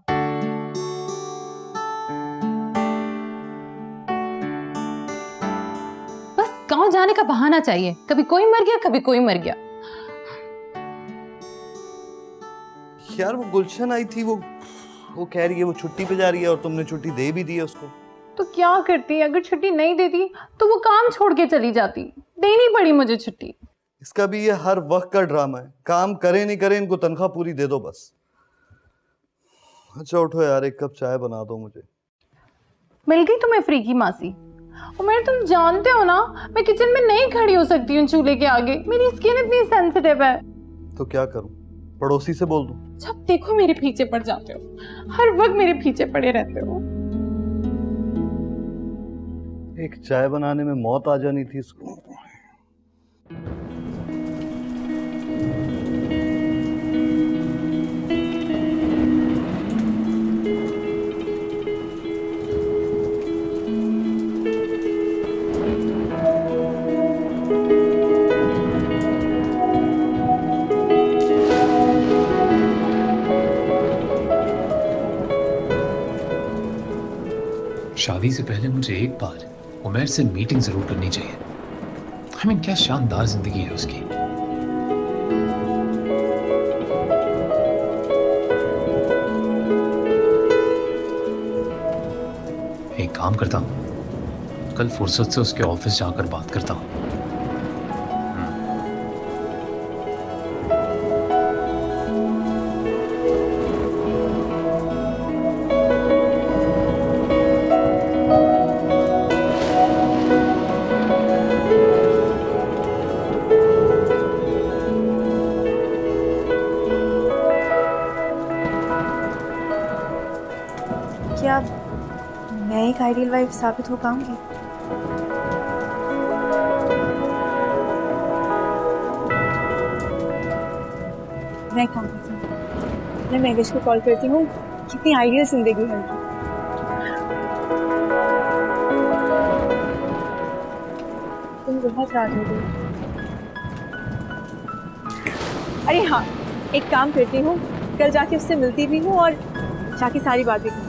बस गांव जाने का बहाना चाहिए, कभी कोई मर गया कभी कोई मर गया। यार वो गुलशन आई थी, वो कह रही है वो छुट्टी पे जा रही है और तुमने छुट्टी दे भी दी है उसको। तो क्या करती? अगर छुट्टी नहीं देती तो वो काम छोड़ के चली जाती, देनी पड़ी मुझे छुट्टी। इसका भी ये हर वक्त का ड्रामा है, काम करे नहीं करे इनको तनख्वाह पूरी दे दो बस। अच्छा उठो यार, एक कप चाय बना दो मुझे। मिल गई तुम्हें फ्री की मासी? उमर तुम जानते हो ना, मैं किचन में नहीं खड़ी हो सकती हूँ चूल्हे के आगे, मेरी स्किन इतनी सेंसिटिव है। तो क्या करूं, पड़ोसी से बोल दूं? जब देखो मेरे पीछे पड़ जाते हो, हर वक्त मेरे पीछे पड़े रहते हो। एक चाय बनाने में मौत आ जानी थी इसको। शादी से पहले मुझे एक बार उमर से मीटिंग जरूर करनी चाहिए। I mean, क्या शानदार जिंदगी है उसकी। एक काम करता हूं, कल फुर्सत से उसके ऑफिस जाकर बात करता हूं। क्या मैं एक आइडियल वाइफ साबित हो पाऊंगी? मैं काम करती हूँ, मैं महवेश को कॉल करती हूँ, कितनी आइडियल जिंदगी है उनकी। तुम बहुत रात हो गई। अरे हाँ, एक काम करती हूँ, कल जाके उससे मिलती भी हूँ और जाके सारी बातें करूँ।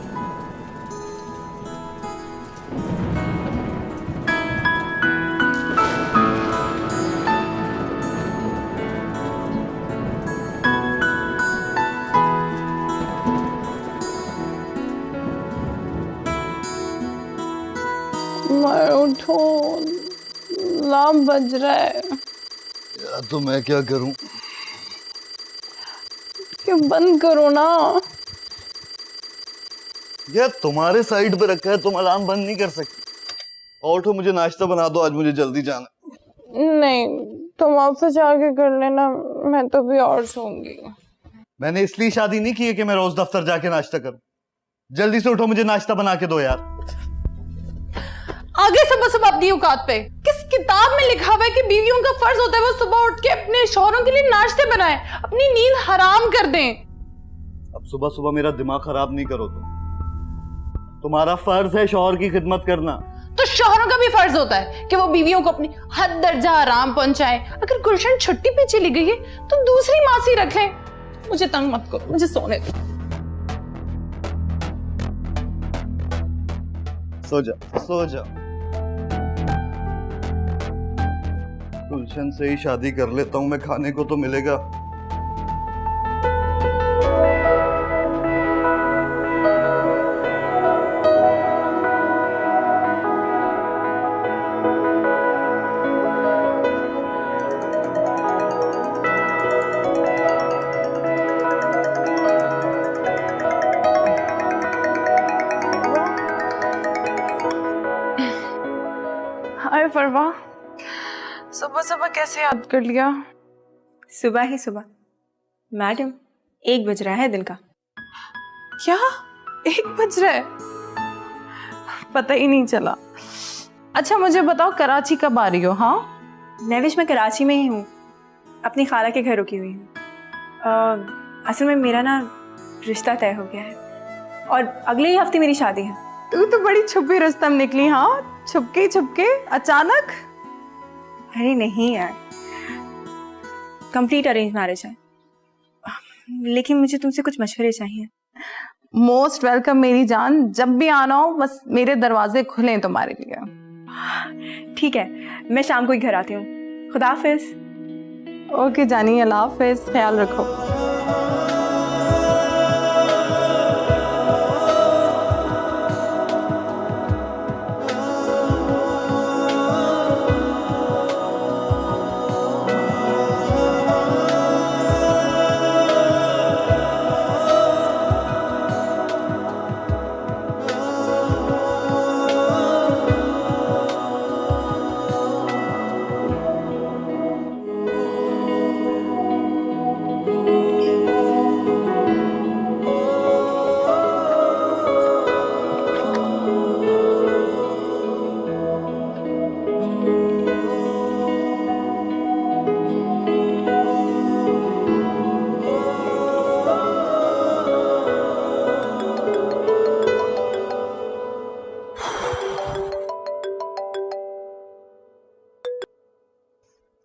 उठो, अलार्म बज रहा है। यार तो मैं क्या करूं, ये बंद करो ना। यार तुम्हारे साइड पे रखा है, तुम अलार्म बंद नहीं कर सकती। और तो मुझे नाश्ता बना दो, आज मुझे जल्दी जाना। नहीं, तुम ऑफिस जाके कर लेना, मैं तो भी और सोऊंगी। मैंने इसलिए शादी नहीं की है कि मैं रोज दफ्तर जाके नाश्ता करूं। जल्दी से उठो, मुझे नाश्ता बना के दो यार। आगे सब अपनी औकात पे। किस किताब में लिखा हुआ है कि बीवियों का फर्ज होता है वो सुबह उठ के अपने शौहरों के लिए नाश्ते बनाएं, अपनी नींद हराम कर दें। अब सुबह सुबह मेरा दिमाग खराब नहीं करो तुम्हारा फर्ज है शौहर की खिदमत करना। तो शौहरों का भी फर्ज होता है कि वो बीवियों को अपनी हद दर्जा आराम पहुंचाए। अगर गुलशन छुट्टी पे चली गई है तो दूसरी मासी रख लें। मुझे तंग मत करो, मुझे सोने दो। सो जा, सो जा। गुलशन से ही शादी कर लेता हूं मैं, खाने को तो मिलेगा। हाय फरवा, सुबह सुबह कैसे याद कर लिया? सुबह ही सुबह मैडम, 1 बज रहा है दिन का। क्या 1 बज रहा है? पता ही नहीं चला। अच्छा मुझे बताओ, कराची कब आ रही हो? हाँ नैविश, मैं कराची में ही हूँ, अपनी खाला के घर रुकी हुई हूँ। असल में मेरा ना रिश्ता तय हो गया है और अगले ही हफ्ते मेरी शादी है। तू तो बड़ी छुपी रुस्तम निकली। हाँ, छुपके अचानक? अरे नहीं यार, कंप्लीट अरेंज मैरिज है, लेकिन मुझे तुमसे कुछ मशवरे चाहिए। मोस्ट वेलकम मेरी जान, जब भी आना हो बस मेरे दरवाजे खुले हैं तुम्हारे लिए। ठीक है, मैं शाम को ही घर आती हूँ। खुदा हाफिज। ओके जानी, अल्लाह हाफिज, ख्याल रखो।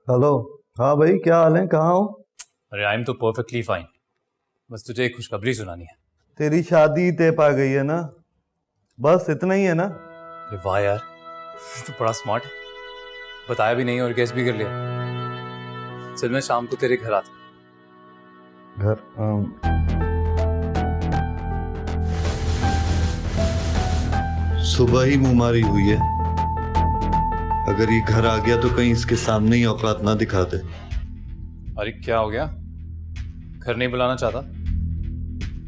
हेलो। हाँ भाई, क्या हाल है, कहाँ हो? अरे आई एम तो परफेक्टली फाइन, बस तुझे एक खुशखबरी सुनानी है। तेरी शादी तय पा गई है ना, बस इतना ही है ना? अरे वाह यार, तू बड़ा स्मार्ट है, बताया भी नहीं और गेस भी कर लिया। चल मैं शाम को तेरे घर आता हूँ। घर? सुबह ही मुंहमारी हुई है, अगर ये घर आ गया तो कहीं इसके सामने ही औकात ना दिखा दे। अरे क्या हो गया, घर नहीं बुलाना चाहता?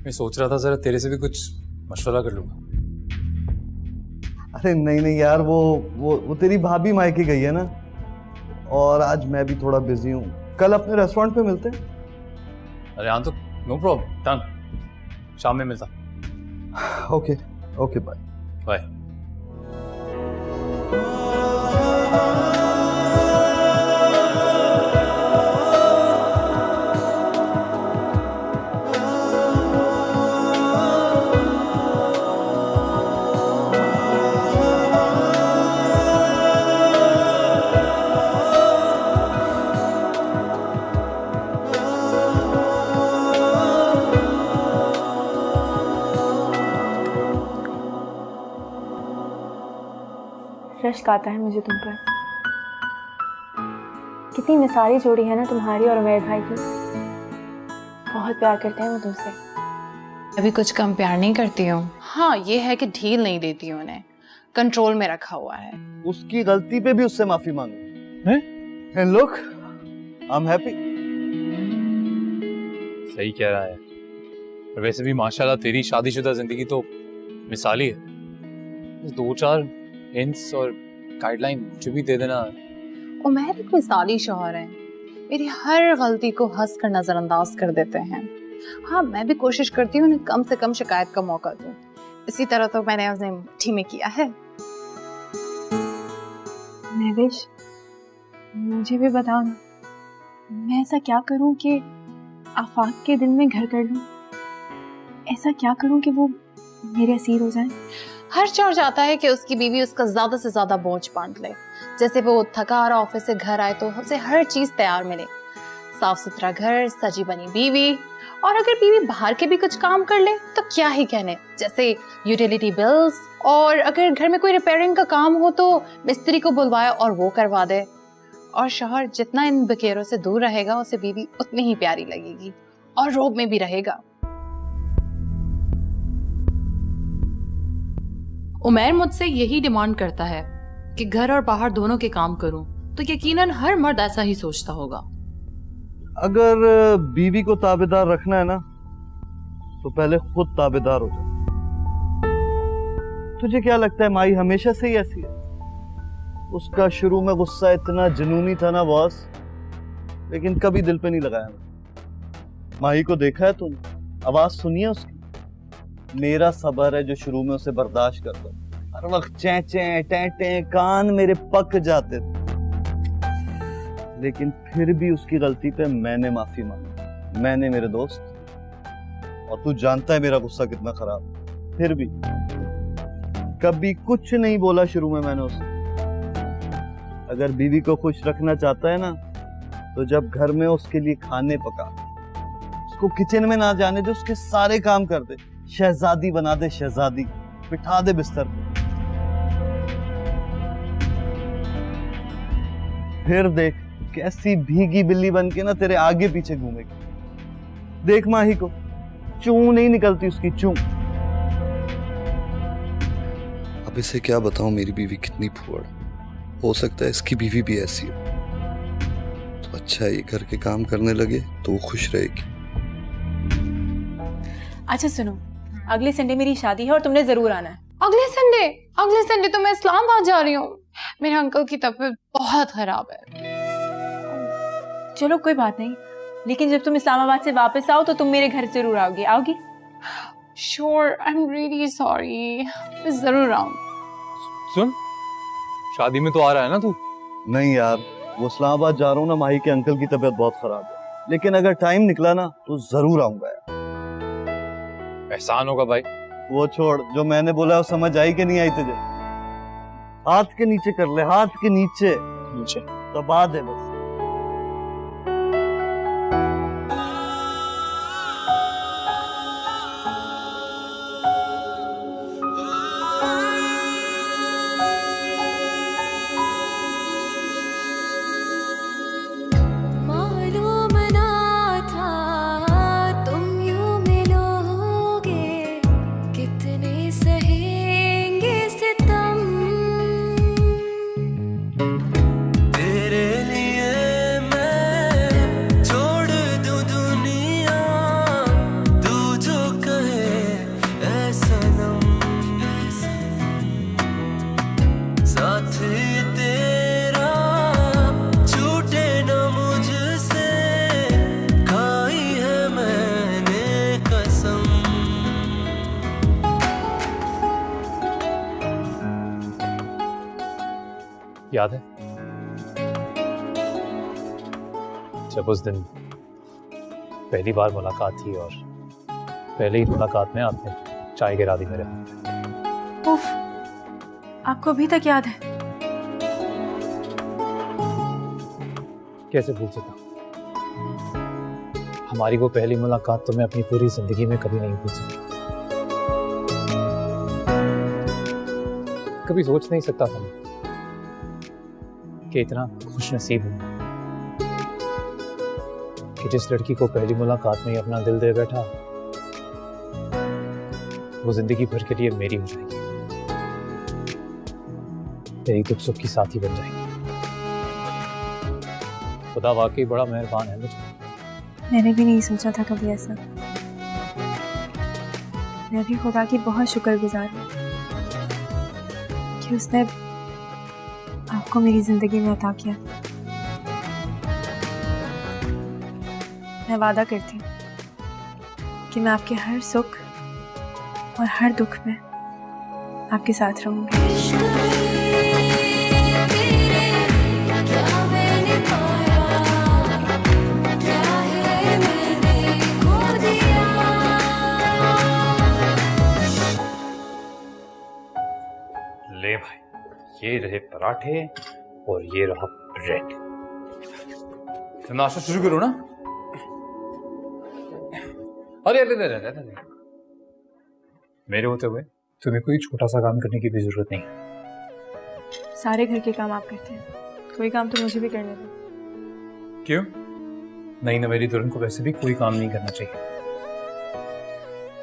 मैं सोच रहा था जरा तेरे से भी कुछ मशवरा कर लूंगा। अरे नहीं नहीं यार, वो तेरी भाभी मायके गई है ना, और आज मैं भी थोड़ा बिजी हूँ, कल अपने रेस्टोरेंट पे मिलते हैं। अरे हाँ तो नो प्रॉब्लम, डन, शाम में मिलता। Okay okay, bye bye. रश्क आता है मुझे तुम पर। कितनी मिसाली जोड़ी है ना तुम्हारी और उमैर भाई की। बहुत प्यार करते हैं वो तुमसे। अभी कुछ कम प्यार नहीं करती हूँ। हाँ ये है कि ढील नहीं देती हूँ, उन्हें कंट्रोल में रखा हुआ है। उसकी गलती पे भी उससे माफी मांगो। And look, I am happy. सही कह रहा है। और वैसे भी माशाल्लाह तेरी शादीशुदा जिंदगी तो मिसाली है। 2-4 हिंट्स और गाइडलाइन मुझे भी दे देना। उमैर एक मिसाली शौहर है, मेरी हर गलती को हंस कर नजरअंदाज कर देते हैं। हाँ, मैं भी कोशिश करती हूँ उन्हें कम से कम शिकायत का मौका दूं। इसी तरह तो मैंने उन्हें मुट्ठी में किया है। महविश, मुझे भी बताओ ना, मैं ऐसा क्या करूं कि आफाक के दिल में घर कर लूं? ऐसा क्या करूं कि वो मेरे असीर हो जाए? हर चोर चाहता है कि उसकी बीवी उसका ज्यादा से ज्यादा बोझ बांट ले। जैसे वो थका हारा ऑफिस से घर आए तो उसे हर चीज तैयार मिले, साफ सुथरा घर, सजी बनी बीवी, और अगर बीवी बाहर के भी कुछ काम कर ले तो क्या ही कहने, जैसे यूटिलिटी बिल्स, और अगर घर में कोई रिपेयरिंग का काम हो तो मिस्त्री को बुलवाए और वो करवा दे। और शौहर जितना इन बकेरों से दूर रहेगा उसे बीवी उतनी ही प्यारी लगेगी और रोब में भी रहेगा। उमैर मुझसे यही डिमांड करता है कि घर और बाहर दोनों के काम करूं, तो यकीनन हर मर्द ऐसा ही सोचता होगा। अगर बीवी को ताबेदार रखना है ना, तो पहले खुद ताबेदार हो जाए। तुझे क्या लगता है माही हमेशा से ही ऐसी है? उसका शुरू में गुस्सा इतना जुनूनी था ना बॉस, लेकिन कभी दिल पे नहीं लगाया मैं। माही को देखा है तुम? आवाज सुनी है उसकी? मेरा सबर है जो शुरू में उसे बर्दाश्त करता, हर वक्त चैं चैं टें टें, कान मेरे पक जाते थे। लेकिन फिर भी उसकी गलती पे मैंने माफी मांगी, मैंने मेरे दोस्त। और तू जानता है मेरा गुस्सा कितना खराब है, फिर भी कभी कुछ नहीं बोला शुरू में मैंने उसे। अगर बीवी को खुश रखना चाहता है ना, तो जब घर में उसके लिए खाने पका, उसको किचन में ना जाने दे, उसके सारे काम कर दे, शहजादी बना दे, शहजादी बिठा दे बिस्तर पे। फिर देख कैसी भीगी बिल्ली बन के ना तेरे आगे पीछे घूमेगी। देख माही को चूं नहीं निकलती उसकी, चूं। अब इसे क्या बताऊं मेरी बीवी कितनी फुअड़। हो सकता है इसकी बीवी भी ऐसी हो, तो अच्छा है ये घर के काम करने लगे तो वो खुश रहेगी। अच्छा सुनो, अगले संडे मेरी शादी है और तुमने जरूर आना है। अगले संडे तो मैं इस्लामाबाद जा रही हूँ। मेरे अंकल की तबीयत बहुत खराब है। चलो कोई बात नहीं, लेकिन जब तुम इस्लामाबाद से वापस आओ तो तुम मेरे घर जरूर आओगी। आओगी? Sure, I am really sorry, मैं जरूर आऊंगी। सुन, शादी में तो आ रहा है ना तू? नहीं यार, वो इस्लामाबाद जा रहा हूँ ना, माही के अंकल की तबीयत बहुत खराब है। लेकिन अगर टाइम निकला ना तो जरूर आऊंगा यार। एहसान होगा भाई। वो छोड़, जो मैंने बोला वो समझ आई कि नहीं आई तुझे? हाथ के नीचे कर ले, हाथ के नीचे दबा दे बस। मालूम ना था तुम यूं मिलोगे, कितने सहेंगे सितम। तेरे लिए मैं छोड़ दूं दुनिया, तू जो कहे ऐ सनम। साथ तेरा छूटे न मुझसे, खाई है मैंने कसम। याद है जब उस दिन पहली बार मुलाकात थी और पहले ही मुलाकात में आपने चाय गिरा दी मेरे हाथ। उफ, आपको अभी तक याद है? कैसे भूल सकता? हमारी वो पहली मुलाकात तो मैं अपनी पूरी जिंदगी में कभी नहीं भूल सकता। कभी सोच नहीं सकता था मैं कि इतना खुश नसीब हूं कि जिस लड़की को पहली मुलाकात में ही अपना दिल दे बैठा, वो जिंदगी भर के लिए मेरी हो जाएगी, मेरी दुख सुख की साथी बन जाएगी। खुदा वाकई बड़ा मेहरबान है मुझे। मैंने भी नहीं सोचा था कभी ऐसा। मैं भी खुदा की बहुत शुक्रगुजार हूँ कि उसने आपको मेरी जिंदगी में अता किया। मैं वादा करती हूँ कि मैं आपके हर सुख और हर दुख में आपके साथ रहूंगी। ले भाई, ये रहे पराठे और ये रहा ब्रेड। तो नाश्ता शुरू करो ना। अरे अरे अरे अरे अरे, मेरे होते हुए तुम्हें कोई छोटा सा काम करने की भी जरूरत नहीं है। सारे घर के काम आप करते हैं, कोई काम तो मुझे भी करने दो। क्यों? नहीं ना, मेरी दुल्हन को वैसे भी कोई काम नहीं करना चाहिए।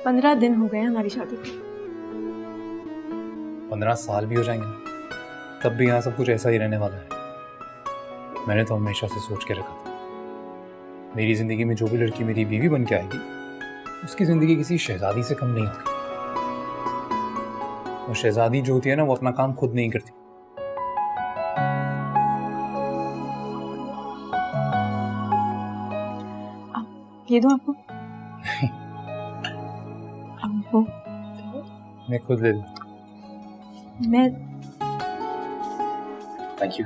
15 दिन हो गए हमारी शादी को। 15 साल भी हो जाएंगे ना, तब भी यहाँ सब कुछ ऐसा ही रहने वाला है। मैंने तो हमेशा से सोच के रखा था, मेरी जिंदगी में जो भी लड़की मेरी बीवी बन के आएगी, उसकी जिंदगी किसी शहजादी से कम नहीं होगी। और शहजादी जो होती है ना, वो अपना काम खुद नहीं करती। ये दो आपको। आपको मैं खुद ले लूं। मैं thank you.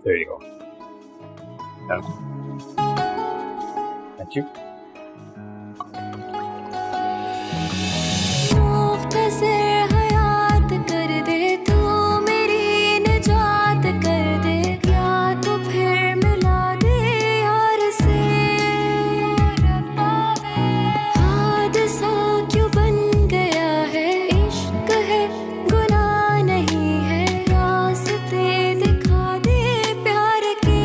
There you go. Thank you. मुख्तसर हयात कर दे तू, मेरी निजात कर दे, या तो फिर मिला दे यार से। हादसा क्यों बन गया है, इश्क है गुनाह नहीं है, रास्ते दिखा दे प्यार के।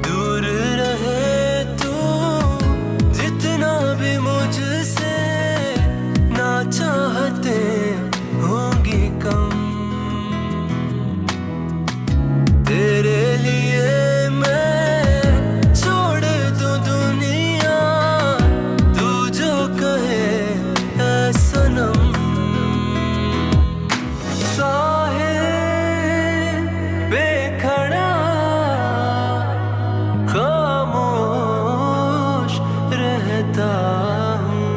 दूर रहे तू जितना भी मुझसे, ना चाहते होंगी कम। तेरे लिए मैं छोड़ दूं दुनिया, तू जो कहे ऐ सनम। साहिल पे खड़ा खामोश रहता हूँ,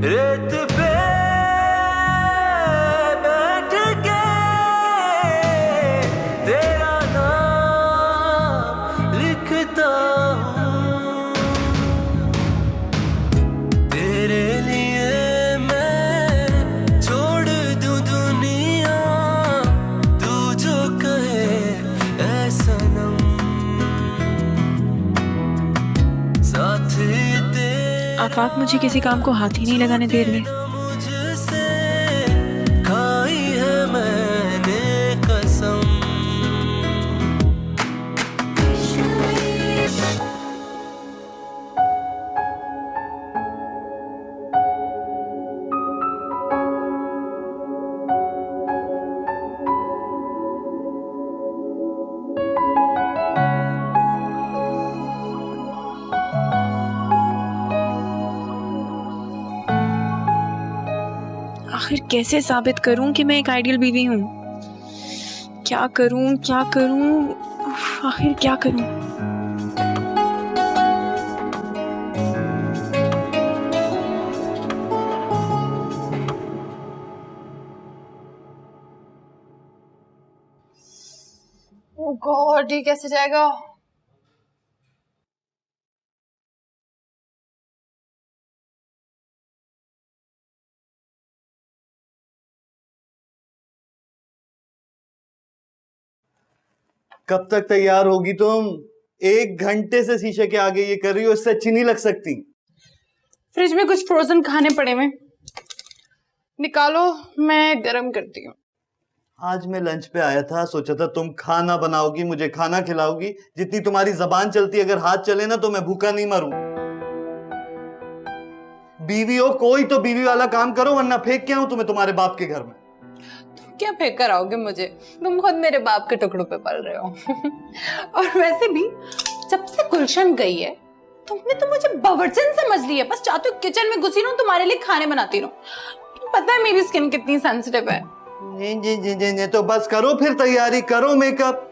रेत पे बैठ के तेरा नाम लिखता हूँ। तेरे लिए मैं छोड़ दूं दुनिया, तू जो कहे ऐ सनम। साथी आप मुझे किसी काम को हाथ ही नहीं लगाने दे रहे। मुझसे खाई है मैंने कसम। आखिर कैसे साबित करूं कि मैं एक आइडियल बीवी हूं? क्या करूं क्या करूं, आखिर क्या करूं? ओह गॉड, ये कैसे जाएगा? कब तक तैयार होगी तुम? 1 घंटे से शीशे के आगे ये कर रही हो, इससे अच्छी नहीं लग सकती। फ्रिज में कुछ फ्रोजन खाने पड़े में, निकालो, मैं गरम करती हूँ। आज मैं लंच पे आया था, सोचा था तुम खाना बनाओगी, मुझे खाना खिलाओगी। जितनी तुम्हारी जबान चलती, अगर हाथ चले ना तो मैं भूखा नहीं मरूं। बीवी हो कोई तो बीवी वाला काम करो, वरना फेंक के आऊं तुम्हें तुम्हारे बाप के घर में। क्या फेंक कर आओगे मुझे? तुम खुद मेरे बाप के टुकड़ों पे पल रहे हो। और वैसे भी जब से गुलशन गई है तुमने तो मुझे बावर्चन समझ लिया। बस चाहती हूँ किचन में घुसी रहूं, तुम्हारे लिए खाने बनाती रहूं। पता है मेरी स्किन कितनी सेंसिटिव है। जी तो बस करो फिर तैयारी, करो मेकअप,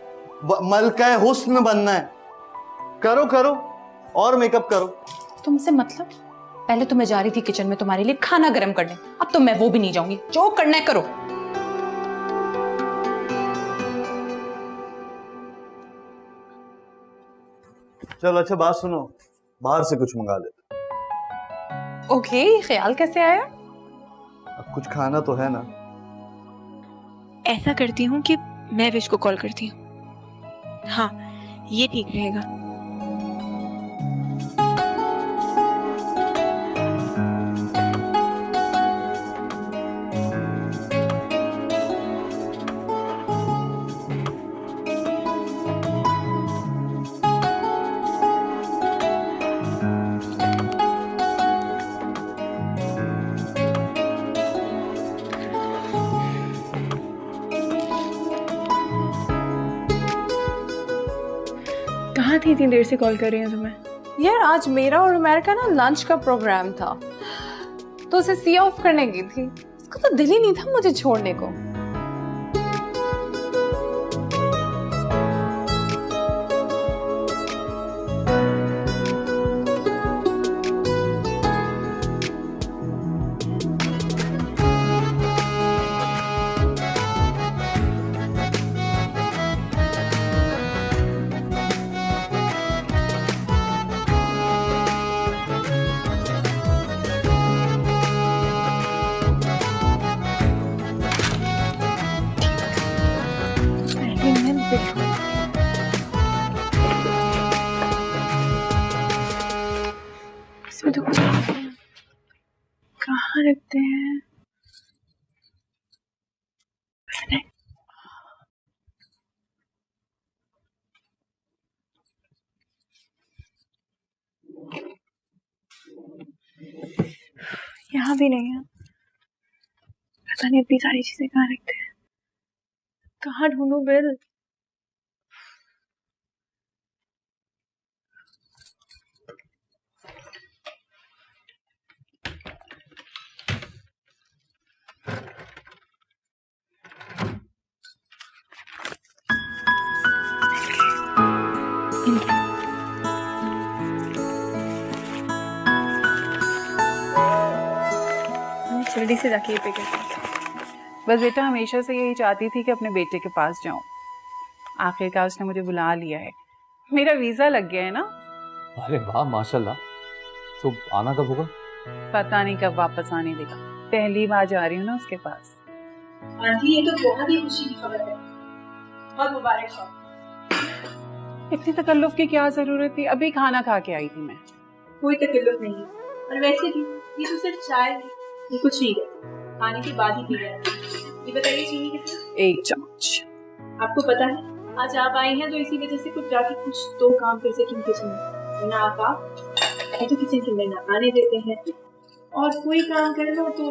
मलका है हुस्न बनना है, करो करो और मेकअप करो। तुमसे मतलब? पहले तो मैं जा रही थी किचन में तुम्हारे लिए खाना गर्म करने, अब तो मैं वो भी नहीं जाऊंगी। जो करना है करो। चलो अच्छा बात सुनो, बाहर से कुछ मंगा लेते। ओके, ख्याल कैसे आया? अब कुछ खाना तो है ना। ऐसा करती हूँ कि मैं विश को कॉल करती हूँ। हाँ, ये ठीक रहेगा। कहाँ थी? इतनी देर से कॉल कर रही हूँ तुम्हें। यार आज मेरा और उमर का ना लंच का प्रोग्राम था, तो उसे सी ऑफ करने गई थी। उसका तो दिल ही नहीं था मुझे छोड़ने को। इसमें तो कुछ कहाँ रखते हैं? यहाँ भी नहीं है। पता नहीं इतनी सारी चीजें कहाँ रखते हैं। कहाँ ढूंढूं बिल? जल्दी से जाके ये पे करते हैं। बस बेटा हमेशा से यही चाहती थी कि अपने बेटे के पास जाऊं। आखिरकार उसने मुझे बुला लिया है, मेरा वीजा लग गया है ना। अरे वाह माशाल्लाह। तो आना कब होगा? पता नहीं कब वापस आने देगा। पहली बार जा रही हूँ ना उसके पास। आंटी, ये तो बहुत ही खुशी की खबर है। बहुत मुबारक हो। इतनी तकल्लुफ की क्या जरूरत थी? अभी खाना खा के आई थी मैं। कोई तकल्लुफ नहीं है। और वैसे भी ये तो सिर्फ चाय है, ये कुछ नहीं है। खाने के बाद ही पी रहे हैं। ये बताइए चीनी कितना? 1 चम्मच। आपको पता है आज आप आई हैं तो इसी वजह से कुछ जाके कुछ तो काम कर सकें किचन में, वरना आप तो किचन के अंदर ना आने देते हैं। और कोई काम कर लो तो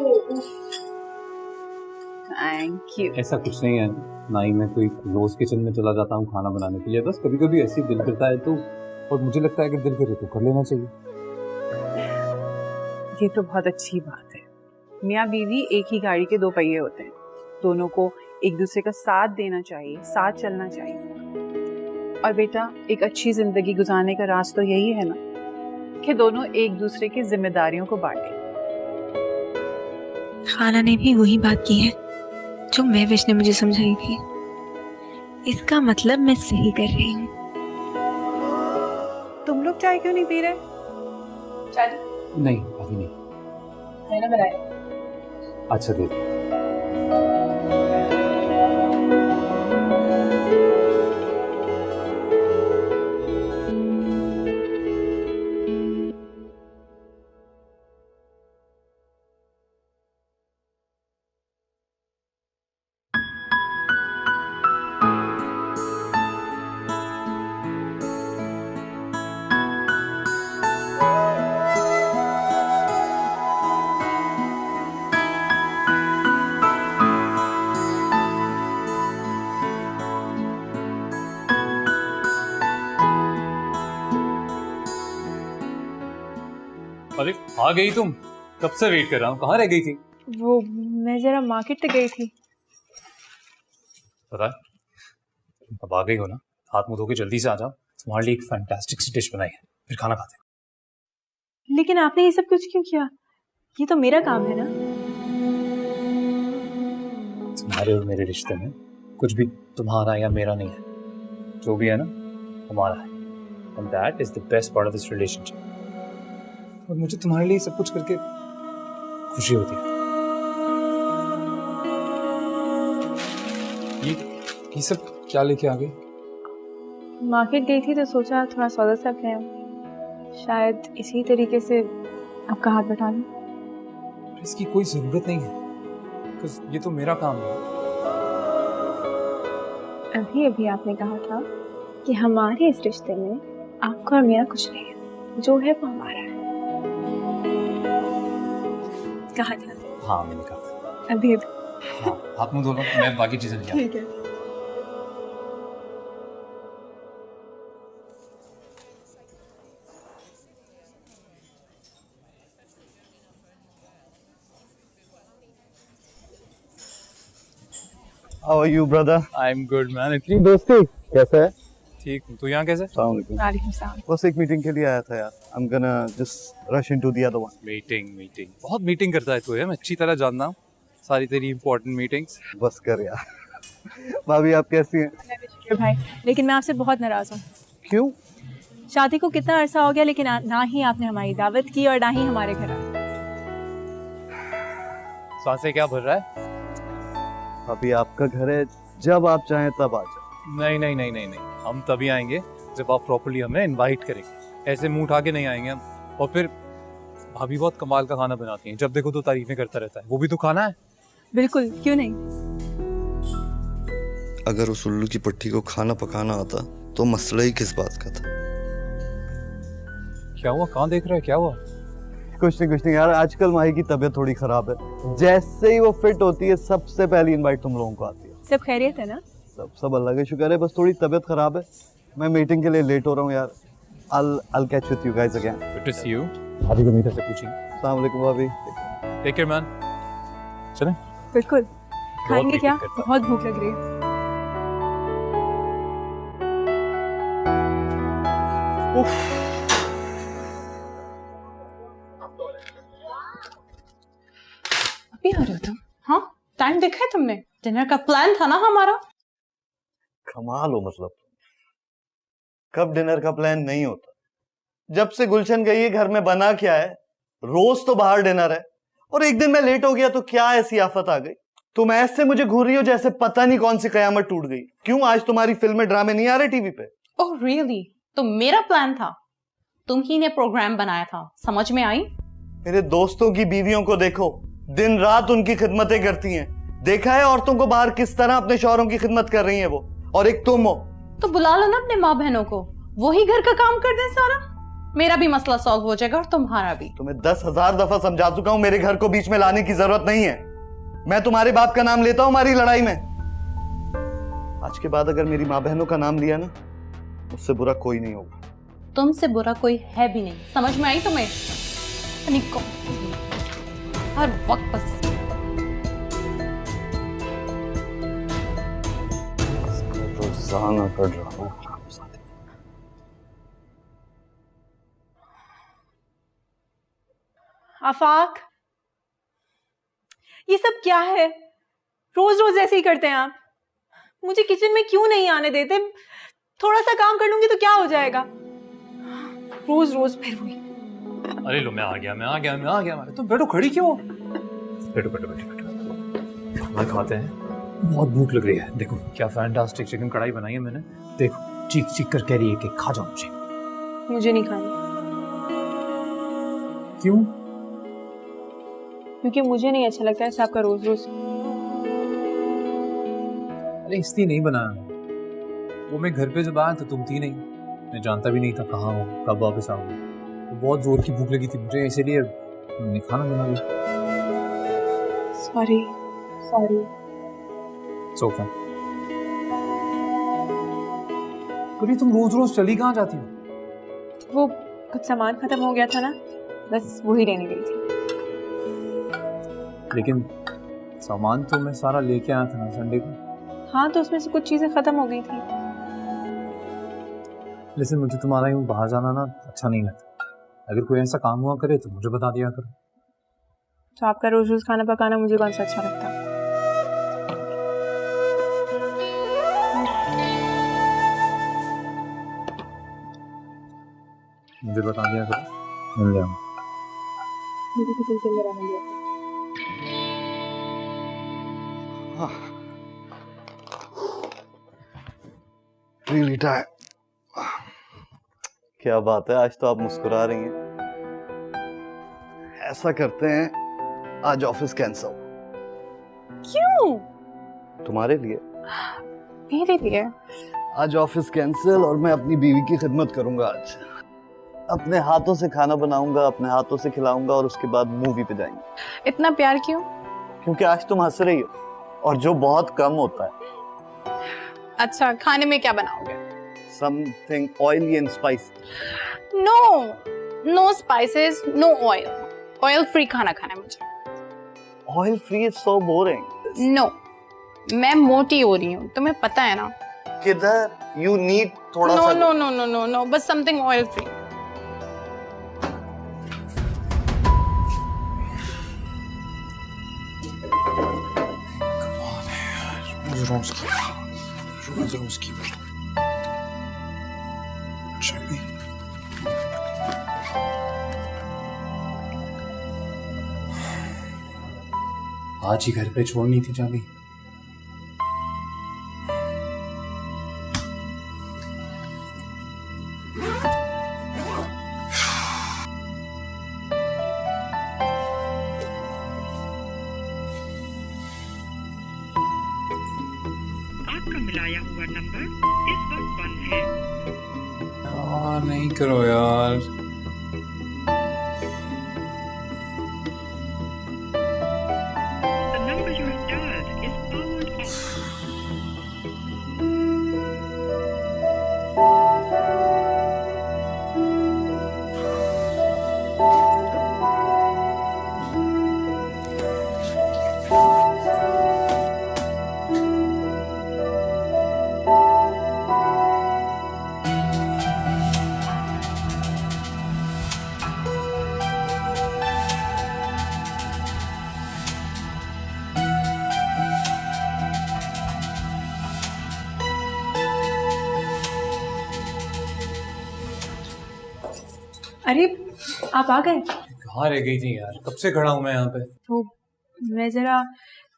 थैंक यू। ऐसा कुछ नहीं है ना ही मैं कोई रोज किचन में चला जाता हूँ खाना बनाने के लिए। बस कभी कभी ऐसे दिल करता है तो, और मुझे लगता है कि दिल करे तो कर लेना चाहिए। ये तो बहुत अच्छी बात है। मियाँ बीवी एक ही गाड़ी के 2 पहिए होते हैं। दोनों को एक दूसरे का साथ देना चाहिए, साथ चलना चाहिए। और बेटा एक अच्छी जिंदगी गुजारने का राज तो यही है ना कि दोनों एक दूसरे की जिम्मेदारियों को बांटें। खाला ने भी वही बात की है जो महविश ने मुझे समझाई थी। इसका मतलब मैं सही कर रही हूँ। तुम लोग चाय क्यों नहीं पी रहे? चाय नहीं अभी नहीं। मैंने बनाया। अच्छा दे। अरे आ गई तुम? कब से वेट कर रहा हूँ, कहाँ रह गई थी? वो मैं जरा मार्केट तक गई थी। पता है, अब आ गई हो ना, हाथ मुंह धो के जल्दी से आ जाओ, तुम्हारे लिए एक फैंटास्टिक सी डिश बनाई है, फिर खाना खाते हैं। लेकिन आपने ये सब कुछ क्यों किया? ये तो मेरा काम है ना। तुम्हारे और मेरे रिश्ते में कुछ भी तुम्हारा या मेरा नहीं है, जो भी है ना हमारा है, and that is the best part of this relationship. और मुझे तुम्हारे लिए सब कुछ करके खुशी होती है। ये सब क्या लेके आ गई? मार्केट गई थी तो सोचा थोड़ा सौदा सा ले आऊं, शायद इसी तरीके से आपका हाथ बटा लूं। इसकी कोई जरूरत नहीं है, because ये तो मेरा काम है। अभी अभी आपने कहा था कि हमारे इस रिश्ते में आपका और मेरा कुछ नहीं है, जो है वो हमारा है। कहा था? हाँ मैंने कहा। अभी हाँ, हाथ मुंह धो लो, मैं बाकी चीजें ले आता हूं। ठीक है। How are you, brother? I'm good, man. इतनी दोस्ती कैसा है? ठीक हूँ, तू यहाँ कैसे? वालेकुम सलाम। बस एक मीटिंग के लिए आया था यार। I'm gonna just rush into the other one. Meeting बहुत मीटिंग करता है तू, है मैं अच्छी तरह जानता हूँ सारी तेरी इंपॉर्टेंट मीटिंग्स। बस कर यार। भाभी आप कैसी हैं? भाई, लेकिन मैं आपसे बहुत नाराज हूँ। क्यों? शादी को कितना अरसा हो गया, लेकिन ना ही आपने हमारी दावत की और ना ही हमारे घर आए। सांसें क्या भर रहा है? अभी आपका घर है, जब आप चाहें तब आ जाए। नहीं, हम तभी आएंगे जब आप प्रॉपर्ली हमें इनवाइट करेंगे। ऐसे मुंह उठा के नहीं आएंगे हम। और फिर भाभी बहुत कमाल का खाना बनाती हैं, जब देखो तो तारीफें करता रहता है, वो भी तो खाना है। बिल्कुल, क्यों नहीं। अगर उस उल्लू की पट्टी को खाना पकाना आता तो मसला ही किस बात का था। क्या हुआ, कहाँ देख रहा है, क्या हुआ? कुछ नहीं यार, आजकल माही की तबीयत थोड़ी खराब है। जैसे ही वो फिट होती है सबसे पहली इनवाइट तुम लोगों को आती है। सब खैरियत है ना? सब अल्लाह का शुक्र है, बस थोड़ी तबीयत खराब है। मैं मीटिंग के लिए लेट हो रहा हूँ यार। I'll catch with you guys again. Good to see you. भाभी को मेरे से पूछेंगे। अस्सलाम वालेकुम भाभी। Take care man. चलें? बिल्कुल। खाएंगे क्या? बहुत भूख लग रही है। अभी आ रहे हो तुम? हाँ, टाइम देखा है तुमने? डिनर का प्लान था ना हमारा। कमाल हो, मतलब कब डिनर का प्लान नहीं होता। जब से गुलशन गई है घर में बना क्या है? रोज तो बाहर डिनर है, और एक दिन मैं लेट हो गया तो क्या ऐसी आफत आ गई? तुम ऐसे मुझे घूर रही हो जैसे पता नहीं कौन सी कयामत टूट गई। क्यों, आज तुम्हारी फिल्में ड्रामे नहीं आ रहे टीवी पे? Oh really? तो मेरा प्लान था, तुम ही ने प्रोग्राम बनाया था, समझ में आई? मेरे दोस्तों की बीवियों को देखो, दिन रात उनकी खिदमतें करती हैं। देखा है औरतों को बाहर किस तरह अपने शौहरों की खिदमत कर रही हैं वो, और एक तुम हो। तो बुला लो ना अपने माँ बहनों को, वही घर का काम कर दें सारा। मेरा भी मसला सॉल्व हो जाएगा और तुम्हारा भी। तुम्हें 10,000 दफा समझा चुका हूं, मेरे घर को बीच में लाने की जरूरत नहीं है। मैं तुम्हारे बाप का नाम लेता हूं हमारी लड़ाई में। आज के बाद अगर मेरी माँ बहनों का नाम लिया ना, उससे बुरा कोई नहीं होगा। तुमसे बुरा कोई है भी नहीं, समझ में आई तुम्हें? निको हर वक्त बस रोजाना कर रहा हूं। आफाक, ये सब क्या है? रोज रोज ऐसे ही करते हैं आप। मुझे किचन में क्यों नहीं आने देते? थोड़ा सा काम कर लूंगी तो क्या हो जाएगा? रोज रोज फिर वही। अरे लो, मैं आ गया। तुम बैठो, खड़ी क्यों? बैठो। खाना खाते हैं, बहुत भूख लग रही है। देखो क्या फैंटास्टिक चिकन कढ़ाई बनाई है मैंने। देखो चीख कर कह रही है कि खा जाओ मुझे नहीं खानी। क्यों? क्योंकि मुझे नहीं अच्छा लगता है आपका रोज रोज। अरे इसलिए नहीं बनाया, वो मैं घर पे जब आया तो तुम थी नहीं, मैं जानता भी नहीं था कहाँ हो, कब वापस आऊंगी। तो बहुत जोर की भूख लगी थी मुझे, इसीलिए मैंने खाना बना लिया। सॉरी। सोफा कभी तुम रोज रोज चली कहाँ जाती हो? वो कुछ सामान खत्म हो गया था ना, बस वही लेने गई थी। लेकिन सामान तो मैं सारा लेके आया था ना संडे को। हाँ तो उसमें से कुछ चीजें खत्म हो गई थी। लेकिन मुझे तुम्हारा यूँ बाहर जाना ना अच्छा नहीं लगता। अगर कोई ऐसा काम हुआ करे तो मुझे बता दिया करो। तो आपका रोज रोज खाना पकाना मुझे कौन सा अच्छा लगता है? मुझे बता दिया करो, मिल जाऊंगा। मुझे किचन के अंदर आने दिया। Really tired. क्या बात है, आज तो आप मुस्कुरा रही हैं। ऐसा करते हैं, आज ऑफिस कैंसिल। क्यों? तुम्हारे लिए। मेरे लिए? आज ऑफिस कैंसिल और मैं अपनी बीवी की खिदमत करूंगा आज। अपने हाथों से खाना बनाऊंगा, अपने हाथों से खिलाऊंगा और उसके बाद मूवी पे जाएंगे। इतना प्यार क्यों? क्योंकि आज तुम हंस रही हो और जो बहुत कम होता है। अच्छा, खाने में क्या बनाओगे? Something oily and spicy. No, no spices, no oil. Oil free खाना खाना है मुझे। Oil free is so boring. No, मैं मोटी हो रही हूँ, तुम्हें पता है ना? किधर? You need थोड़ा सा। No, no, no, no, no, no, बस something oil free. रोज की चाबी। आज ही घर पे छोड़नी थी चाबी। मिलाया हुआ नंबर इस वक्त बंद है। यार नहीं करो यार। The number you have dialed is powered off. अरे आप आ गए? कहाँ रह गई थी यार, कब से खड़ा हूँ मैं यहाँ पे। तो मैं जरा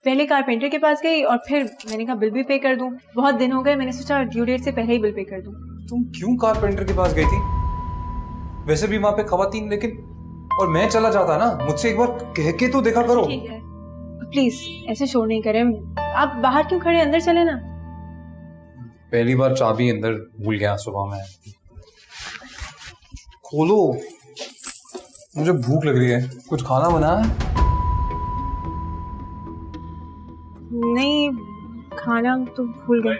पहले कारपेंटर के पास गई और फिर मैंने कहा बिल भी पे कर दूं। बहुत दिन हो गए, मैंने सोचा ड्यू डेट से पहले ही बिल पे कर दूं। तुम क्यों कारपेंटर के पास गई थी? वैसे भी वहाँ पे खवातीन, लेकिन और मैं चला जाता ना, मुझसे एक बार कह के तो देखा करो। ठीक है, प्लीज ऐसे शोर नहीं करें। आप बाहर क्यों खड़े, अंदर चले ना। पहली बार चाबी अंदर भूल गया सुबह में। खोलो, मुझे भूख लग रही है, कुछ खाना बना है? नहीं, खाना तो भूल गए।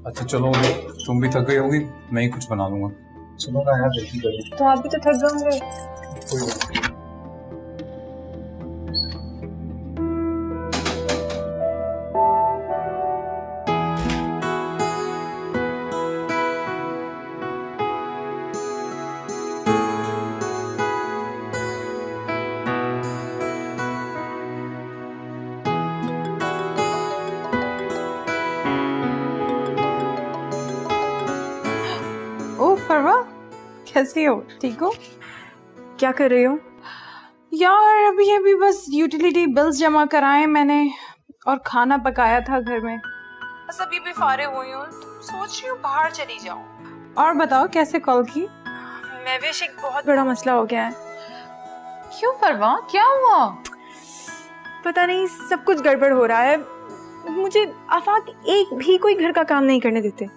अच्छा चलो, तुम भी थक गई होगी, मैं ही कुछ बना लूंगा। चलो ना यार, जल्दी करो। तो आप भी तो थक गए होंगे। कोई बात नहीं। फरवा, कैसी हो? ठीक हो? क्या कर रही हो? यार अभी अभी बस यूटिलिटी बिल्स जमा कराए मैंने और खाना पकाया था घर में। बस अभी भी फारिग हुई हूँ, तो सोच रही हूँ बाहर चली जाऊँ। और बताओ कैसे कॉल की? महविश, एक बहुत बड़ा मसला हो गया है। क्यों फरवा, क्या हुआ? पता नहीं, सब कुछ गड़बड़ हो रहा है। मुझे आफाक एक भी कोई घर का काम नहीं करने देते,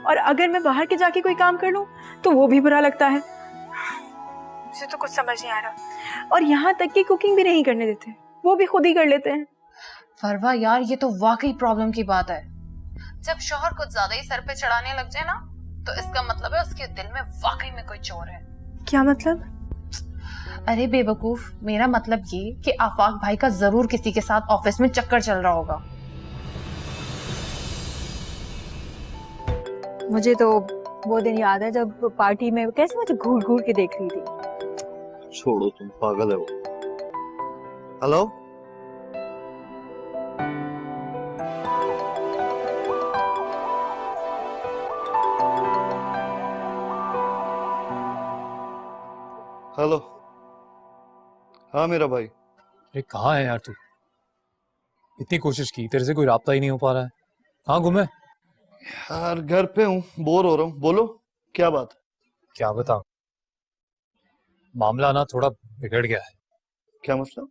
और अगर मैं बाहर के जाके कोई काम कर लूं तो वो भी बुरा लगता है। मुझे तो कुछ समझ नहीं आ रहा। और यहाँ तक कि कुकिंग भी नहीं करने देते, वो भी खुद ही कर लेते हैं। फरवा यार, ये तो वाकई प्रॉब्लम की बात है। जब शौहर कुछ ज्यादा ही सर पे चढ़ाने लग जाए ना, तो इसका मतलब है उसके दिल में वाकई में कोई चोर है। क्या मतलब? अरे बेवकूफ, मेरा मतलब ये कि आफाक भाई का जरूर किसी के साथ ऑफिस में चक्कर चल रहा होगा। मुझे तो वो दिन याद है जब पार्टी में कैसे मुझे घूर घूर के देख रही थी। छोड़ो, तुम पागल है वो। Hello, hello. हाँ मेरा भाई। अरे कहाँ है यार तू? इतनी कोशिश की, तेरे से कोई राब्ता ही नहीं हो पा रहा है। कहाँ गुम है? यार घर पे हूँ, बोर हो रहा हूँ। बोलो क्या बात है? क्या बताऊं, मामला ना थोड़ा बिगड़ गया है। क्या मसला?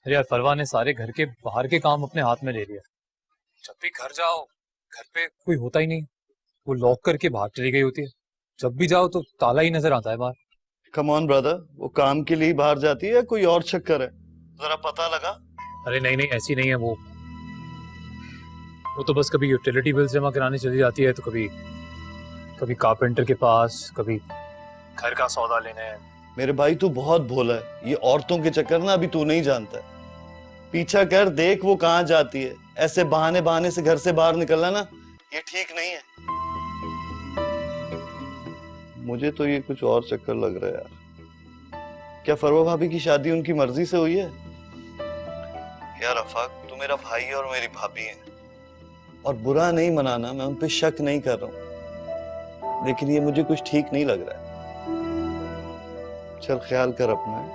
अरे यार फरवा ने सारे घर के बाहर के काम अपने हाथ में ले लिया। जब भी घर जाओ घर पे कोई होता ही नहीं, वो लॉक करके बाहर चली गई होती है। जब भी जाओ तो ताला ही नजर आता है बाहर। कम ऑन ब्रदर, वो काम के लिए बाहर जाती है या कोई और चक्कर है? जरा पता लगा। अरे नहीं नहीं, ऐसी नहीं है वो तो बस कभी यूटिलिटी बिल्स जमा कराने चली जाती है, तो कभी कारपेंटर के पास, कभी घर का सौदा लेने। मेरे भाई तू बहुत भोला है, ये औरतों के चक्कर ना अभी तू नहीं जानता है। पीछा कर देख वो कहाँ जाती है। ऐसे बहाने बहाने से घर से बाहर निकलना ना ये ठीक नहीं है। मुझे तो ये कुछ और चक्कर लग रहा है यार। क्या फरवा भाभी की शादी उनकी मर्जी से हुई है? यार आफाक, तू मेरा भाई है और मेरी भाभी है, और बुरा नहीं मनाना, मैं उन पे शक नहीं कर रहा हूं, लेकिन ये मुझे कुछ ठीक नहीं लग रहा है। चल ख्याल कर अपना।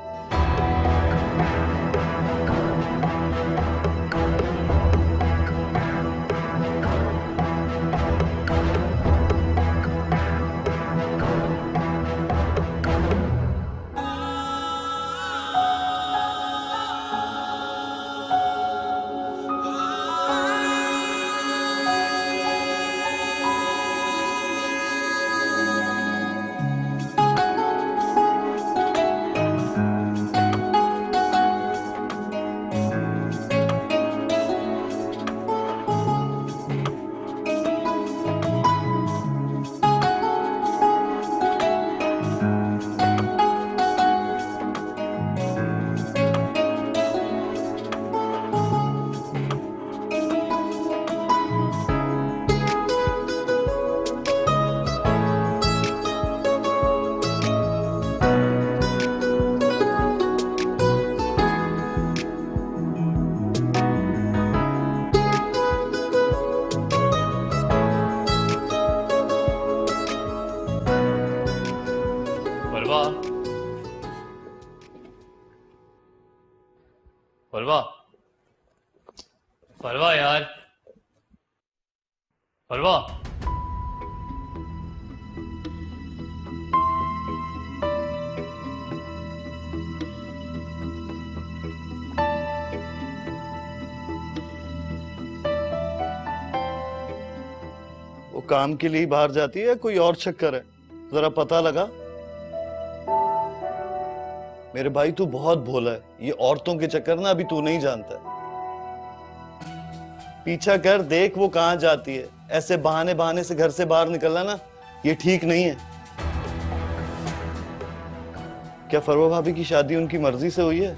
फरवा, फरवा यार, फरवा। वो काम के लिए बाहर जाती है या कोई और चक्कर है? जरा पता लगा। मेरे भाई तू बहुत भोला है, ये औरतों के चक्कर ना अभी तू नहीं जानता है। पीछा कर देख वो कहाँ जाती है। ऐसे बहाने बहाने से घर से बाहर निकलना ना ये ठीक नहीं है। क्या फरवा भाभी की शादी उनकी मर्जी से हुई है?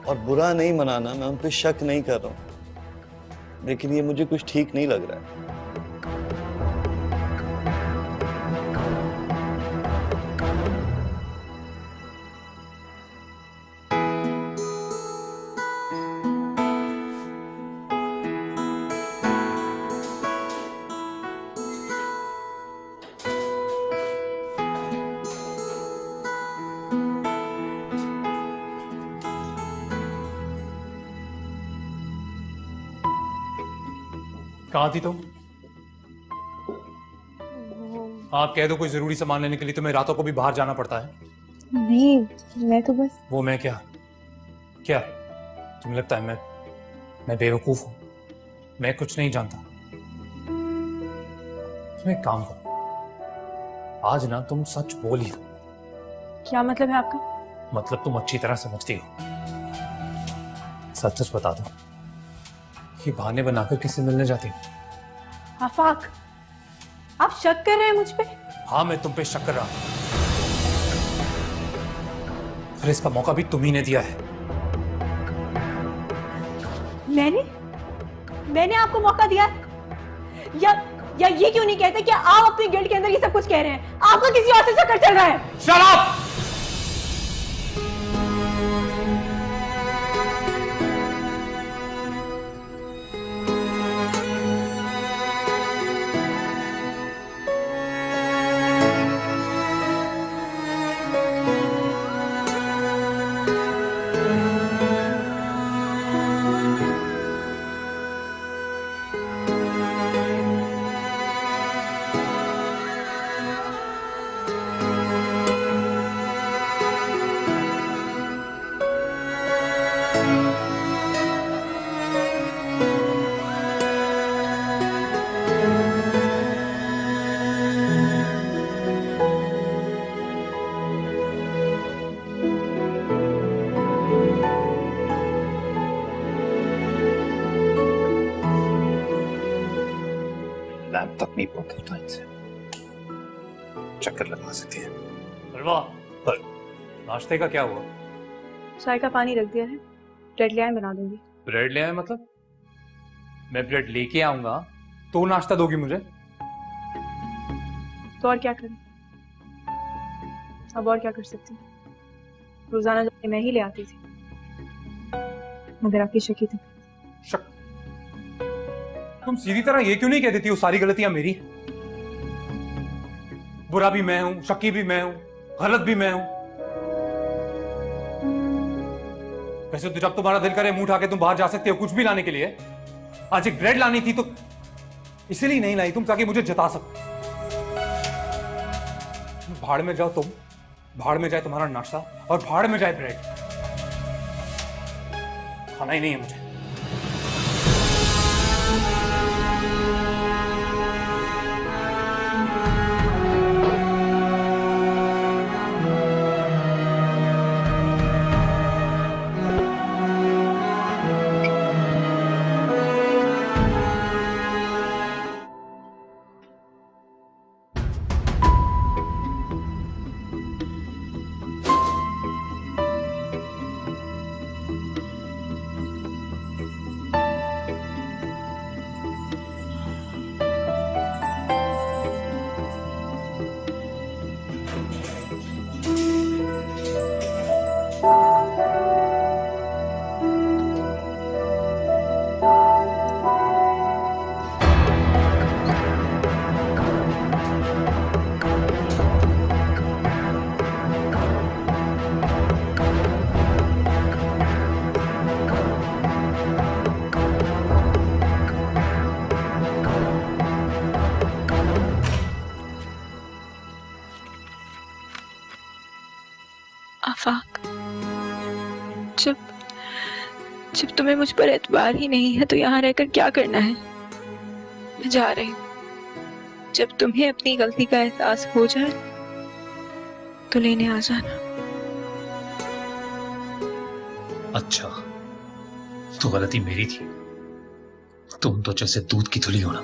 और बुरा नहीं मनाना, मैं उन पे शक नहीं कर रहा हूं, लेकिन ये मुझे कुछ ठीक नहीं लग रहा है। कहाँ थी तुम? आप कह दो कोई जरूरी सामान लेने के लिए तुम्हें रातों को भी बाहर जाना पड़ता है। नहीं, मैं तो बस। वो मैं क्या क्या तुम्हें लगता है मैं बेवकूफ हूं? मैं कुछ नहीं जानता। तुम एक काम करो, आज ना तुम सच बोल ही दो। क्या मतलब है आपका? मतलब तुम अच्छी तरह समझती हो। सच सच बता दो, ये बहाने बनाकर किससे मिलने जाती हो? आफाक, आप शक कर रहे हैं मुझ पे? हाँ, मैं तुम पे शक कर रहा हूं। और इसका मौका भी तुम ही ने दिया है। मैंने आपको मौका दिया? या ये क्यों नहीं कहते कि आप अपने गिल्ड के अंदर ये सब कुछ कह रहे हैं? आपका किसी और से चक्कर चल रहा है। Shut up! लैंप तक नहीं पहुंचता इनसे, चक्कर लगा सकती है। पर नाश्ते का क्या हुआ? चाय का पानी रख दिया है, ब्रेड ले आए बना दूंगी। ब्रेड ले आए मतलब? मैं ब्रेड लेके आऊंगा तो नाश्ता दोगी मुझे? तो और क्या करें, अब और क्या कर सकती हूँ? रोजाना जाके मैं ही ले आती थी, मगर आपकी शकी थी। शक? तुम सीधी तरह ये क्यों नहीं कह देती हो सारी गलतियां मेरी? बुरा भी मैं हूं, शकी भी मैं हूं, गलत भी मैं हूं। वैसे तो जब तुम्हारा दिल करे मुंह उठा के तुम बाहर जा सकते हो कुछ भी लाने के लिए। आज एक ब्रेड लानी थी तो इसीलिए नहीं लाई तुम, ताकि मुझे जता सको। भाड़ में जाओ तुम, भाड़ में जाए तुम्हारा नाश्ता और भाड़ में जाए ब्रेड। खाना ही नहीं है मुझे। आफाक, जब जब तुम्हें मुझ पर एतबार ही नहीं है तो यहाँ रहकर क्या करना है? मैं जा रही हूँ। जब तुम्हें अपनी गलती का एहसास हो जाए तो लेने आ जाना। अच्छा, तो गलती मेरी थी। तुम तो जैसे दूध की धुली हो ना।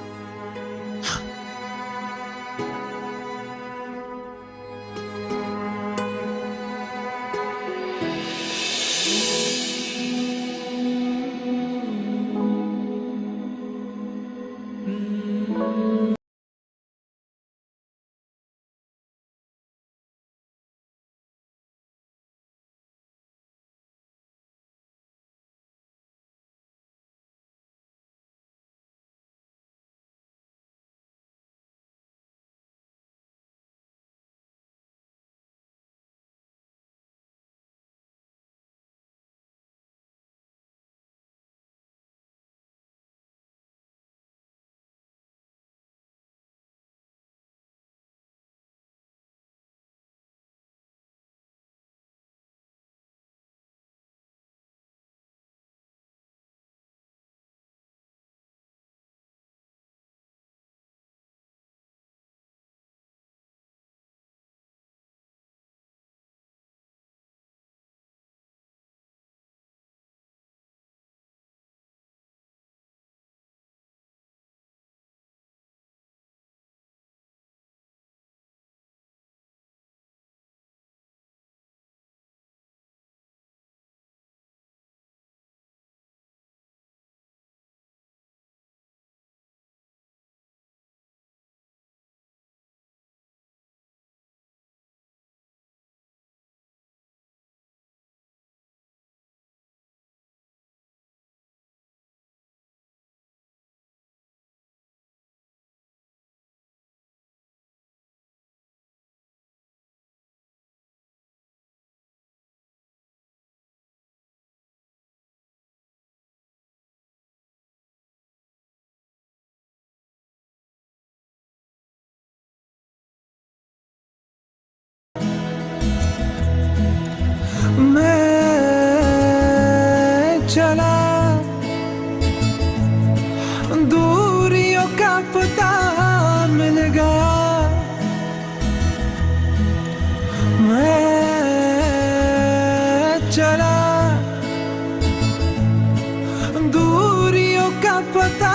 चला दूरियों का पता मिल गया मैं चला दूरियों का पता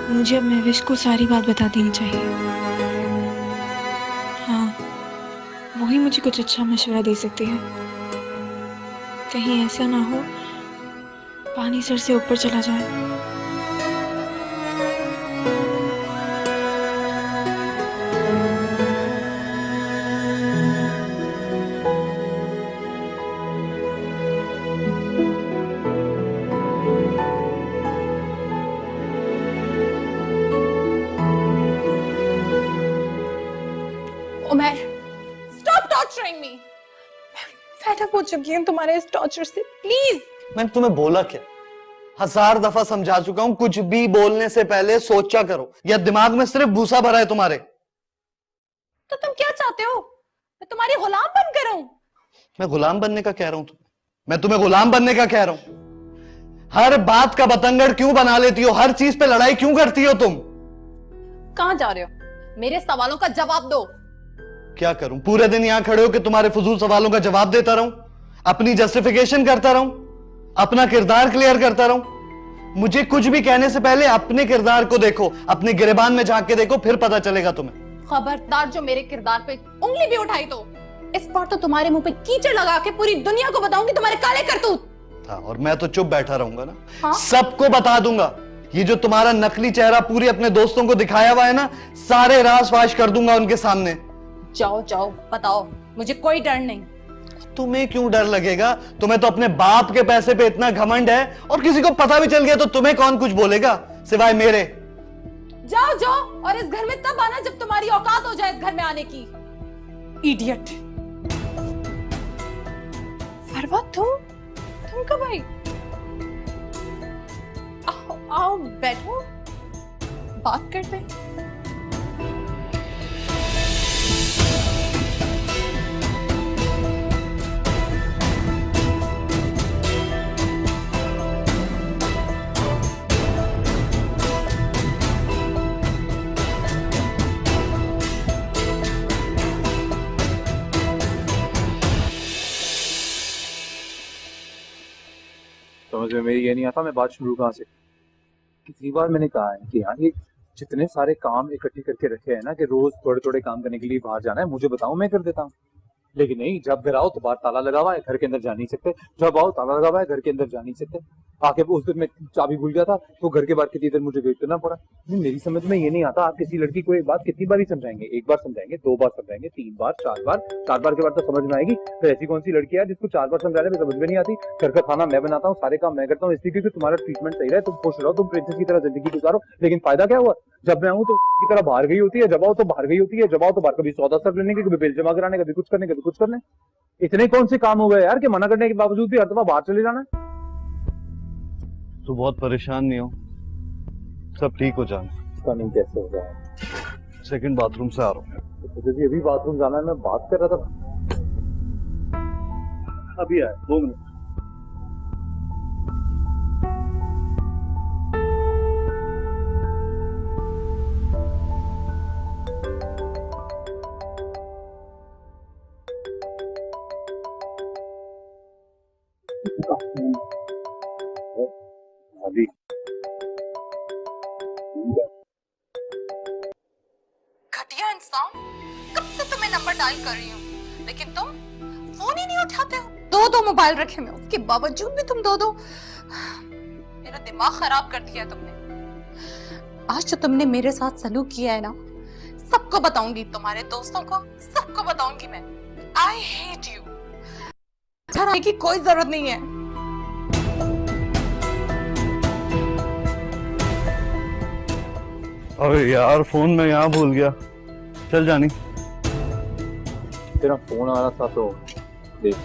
मुझे अब महविश को सारी बात बता देनी चाहिए। हाँ, वही मुझे कुछ अच्छा मशवरा दे सकती है। कहीं ऐसा ना हो पानी सर से ऊपर चला जाए। Umar, stop torturing me. Fed up हो चुकी हूँ तुम्हारे इस टॉर्चर से, प्लीज। मैंने तुम्हें बोला क्या? 1000 दफा समझा चुका हूं, कुछ भी बोलने से पहले सोचा करो, या दिमाग में सिर्फ भूसा भरा है तुम्हारे। तो तुम क्या चाहते हो? मैं तुम्हारी गुलाम बन करूं? मैं गुलाम बनने का कह रहा हूं मैं तुम्हें गुलाम बनने का कह रहा हूं। हर बात का बतंगड़ क्यों बना लेती हो? हर चीज पे लड़ाई क्यों करती हो तुम? कहां जा रहे हो? मेरे सवालों का जवाब दो। क्या करूं? पूरे दिन यहां खड़े हो कि तुम्हारे फजूल सवालों का जवाब देता रहूं, अपनी जस्टिफिकेशन करता रहूं, अपना किरदार क्लियर करता रहूं? मुझे कुछ भी कहने से पहले अपने किरदार को देखो, अपने गिरेबान में झांक के देखो, फिर पता चलेगा तुम्हें। खबरदार जो मेरे किरदार पे उंगली भी उठाई तो इस बार तो तुम्हारे मुंह पे कीचड़ लगा के पूरी दुनिया को बताऊंगी तुम्हारे काले करतूत। हाँ, और मैं तो चुप बैठा रहूंगा ना। हाँ? सबको बता दूंगा। ये जो तुम्हारा नकली चेहरा पूरी अपने दोस्तों को दिखाया हुआ है ना, सारे राज फाश कर दूंगा उनके सामने। जाओ जाओ बताओ, मुझे कोई डर नहीं। तुम्हें क्यों डर लगेगा? तुम्हें तो अपने बाप के पैसे पे इतना घमंड है, और किसी को पता भी चल गया तो तुम्हें कौन कुछ बोलेगा सिवाय मेरे। जाओ जाओ, और इस घर में तब आना जब तुम्हारी औकात हो जाए इस घर में आने की। इडियट। फरवा, तुम कब आई? आओ बैठो, बात करते हैं। समझ में मेरी ये नहीं आता मैं बात शुरू कहाँ से। कितनी बार मैंने कहा है कि हाँ ये जितने सारे काम इकट्ठे करके रखे हैं ना कि रोज थोड़े थोड़े काम करने के लिए बाहर जाना है, मुझे बताओ मैं कर देता हूँ। लेकिन नहीं, जब घर आओ तो बाहर ताला लगा हुआ है, घर के अंदर जा नहीं सकते। जब आओ ताला लगा हुआ है, घर के अंदर जा नहीं सकते। आके उस दिन मैं चाबी भूल गया था तो घर के बाहर कितनी देर मुझे वेट करना पड़ा। मेरी समझ में ये नहीं आता, आप किसी लड़की को एक बात कितनी बार ही समझाएंगे? एक बार समझाएंगे, 2 बार समझाएंगे, 3 बार, 4 बार, 4 बार के बाद तो समझ में आएगी। तो ऐसी कौन सी लड़की है जिसको 4 बार समझाने में समझ में नहीं आती? घर का खाना मैं बनाता हूँ, सारे काम मैं करता हूँ, इसलिए क्योंकि तुम्हारा ट्रीटमेंट सही रहे, तुम खुश रहो, तुम प्रिंसेस की तरह जिंदगी गुजारो। लेकिन फायदा क्या हुआ? जब मैं आऊँ तो की तरह बाहर गई होती है, जब आओ तो बाहर गई होती है, जब आओ तो बाहर कभी सौदा सब लेने के, कभी बिल जमा कराने, कभी कुछ करने, कभी कुछ करने। इतने कौन से काम हो गए यार कि मना करने के बावजूद भी हर दफा बाहर चले जाना है? तू बहुत परेशान नहीं हो, सब ठीक हो जाना। पता नहीं कैसे हो जाए। सेकंड बाथरूम से आ रहा हूँ। मुझे भी अभी बाथरूम जाना है, मैं बात कर रहा था। अभी आया, 2 मिनट। अभी घटिया इंसान, कब से तुम्हें नंबर डायल कर रही हूँ, लेकिन तुम फोन ही नहीं उठाते हो। 2 मोबाइल रखे मैं, उसके बावजूद भी तुम 2 मेरा दिमाग खराब कर दिया है तुमने। आज जो तुमने मेरे साथ सलूक किया है ना, सबको बताऊंगी, तुम्हारे दोस्तों को सबको बताऊंगी मैं। I hate you. घर आने की कोई जरूरत नहीं है। अरे यार फोन मैं यहाँ भूल गया। चल जानी। तेरा फोन आ रहा था तो देख।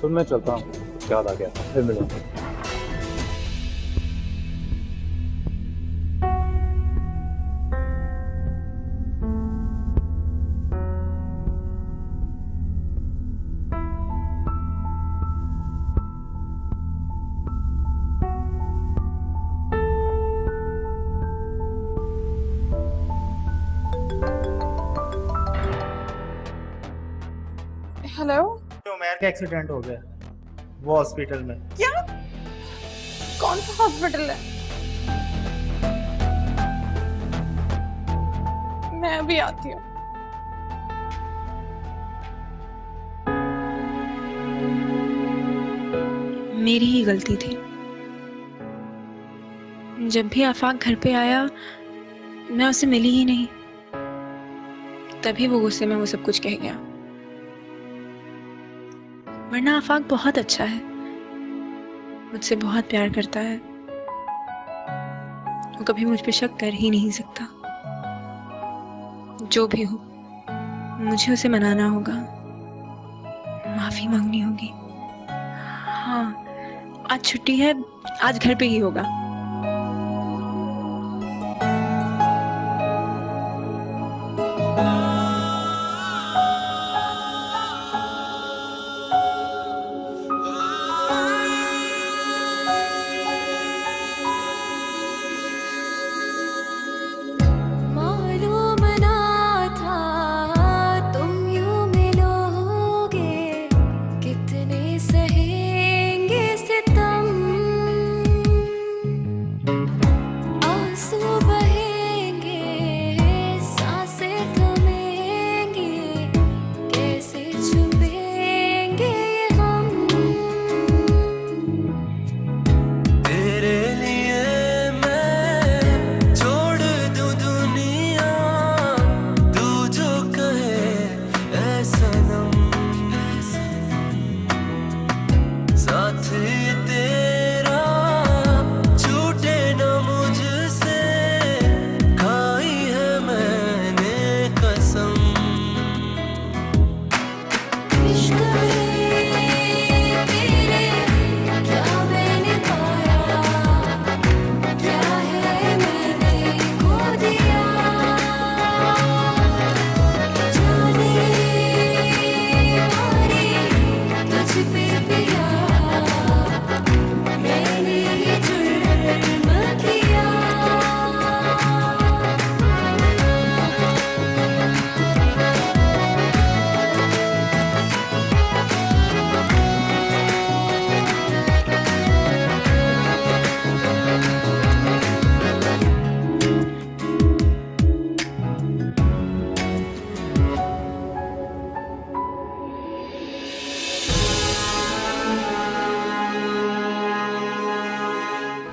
सुन मैं चलता हूँ, याद आ गया, फिर मिलेंगे। हेलो, उमैर का एक्सीडेंट हो गया, वो हॉस्पिटल में। क्या? कौन सा हॉस्पिटल है? मैं अभी आती हूँ। मेरी ही गलती थी। जब भी आफाक घर पे आया मैं उसे मिली ही नहीं, तभी वो गुस्से में वो सब कुछ कह गया। वरना आफाक बहुत अच्छा है, मुझसे बहुत प्यार करता है, वो कभी मुझ पे शक कर ही नहीं सकता। जो भी हो मुझे उसे मनाना होगा, माफी मांगनी होगी। हाँ, आज छुट्टी है, आज घर पे ही होगा। मालूम ना था तुम यूं मिलोगे, कितने सहेंगे सितम।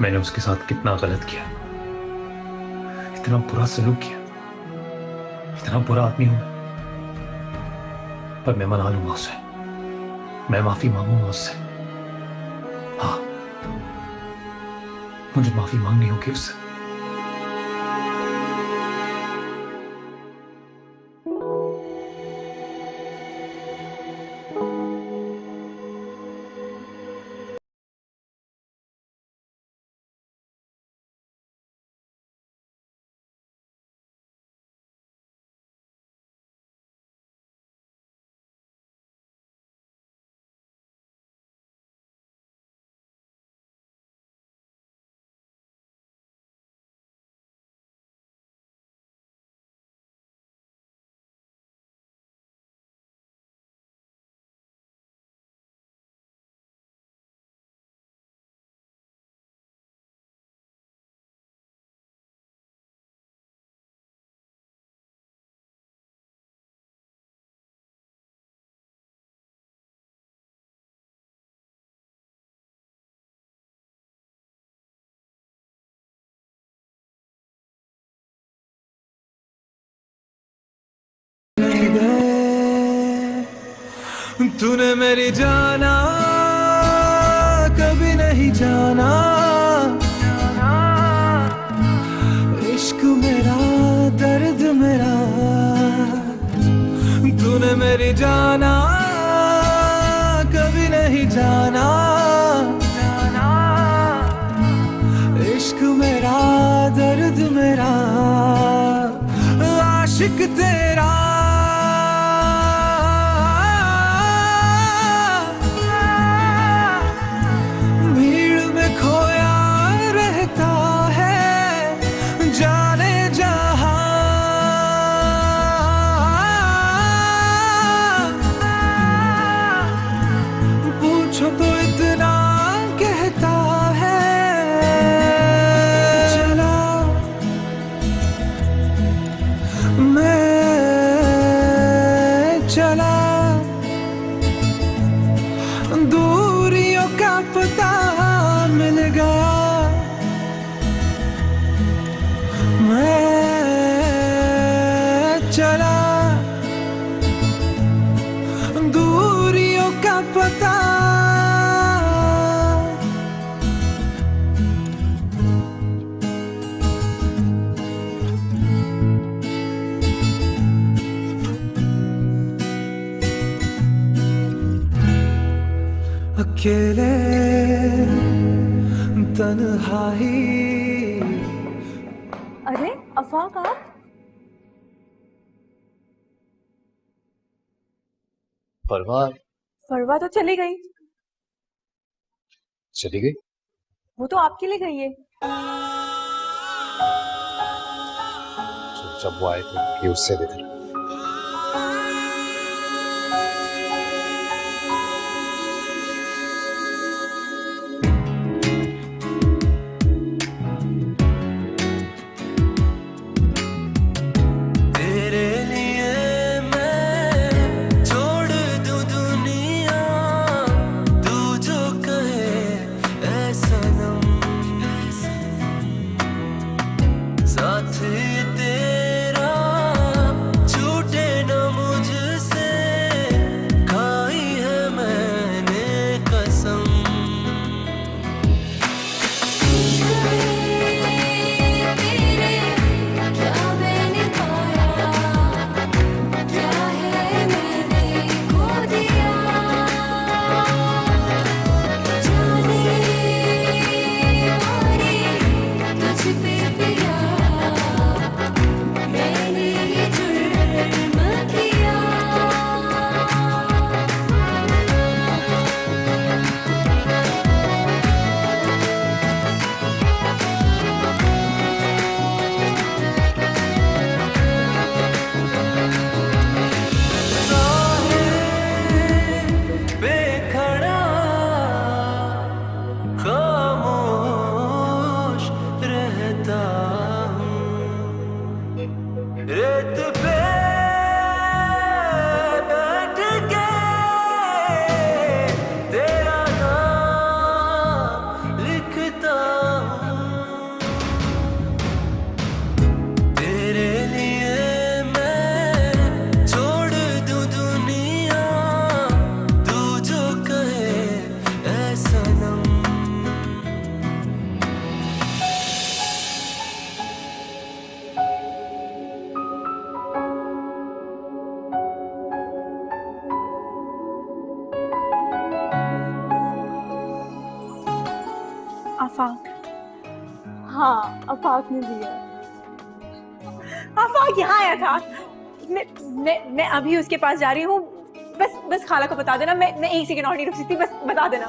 मैंने उसके साथ कितना गलत किया, इतना बुरा सलूक किया, इतना बुरा आदमी हूं मैं। पर मैं मना लूंगा उसे, मैं माफी मांगूंगा उससे। हाँ, मुझे माफी मांगनी होगी उससे। तूने मेरी जाना कभी नहीं जाना, इश्क मेरा दर्द मेरा, तूने मेरी जाना कभी नहीं जाना, इश्क मेरा दर्द मेरा, आशिक तेरा अकेले तन्हाई। अरे अफाक आप? फरवा तो चली गई। चली गई? वो तो आपके लिए गई है। जब वो आए थे उससे देख। आफाक। हाँ, आफाक ने दिया। आफाक यहाँ आया था। मैं अभी उसके पास जा रही हूँ। बस खाला को बता देना, मैं 1 सेकंड और नहीं रुक सकती, बस बता देना।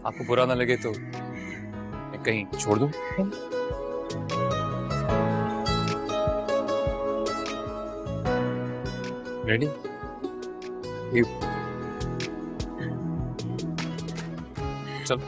आपको बुरा ना लगे तो मैं कहीं छोड़ दूं? रेडी? चल।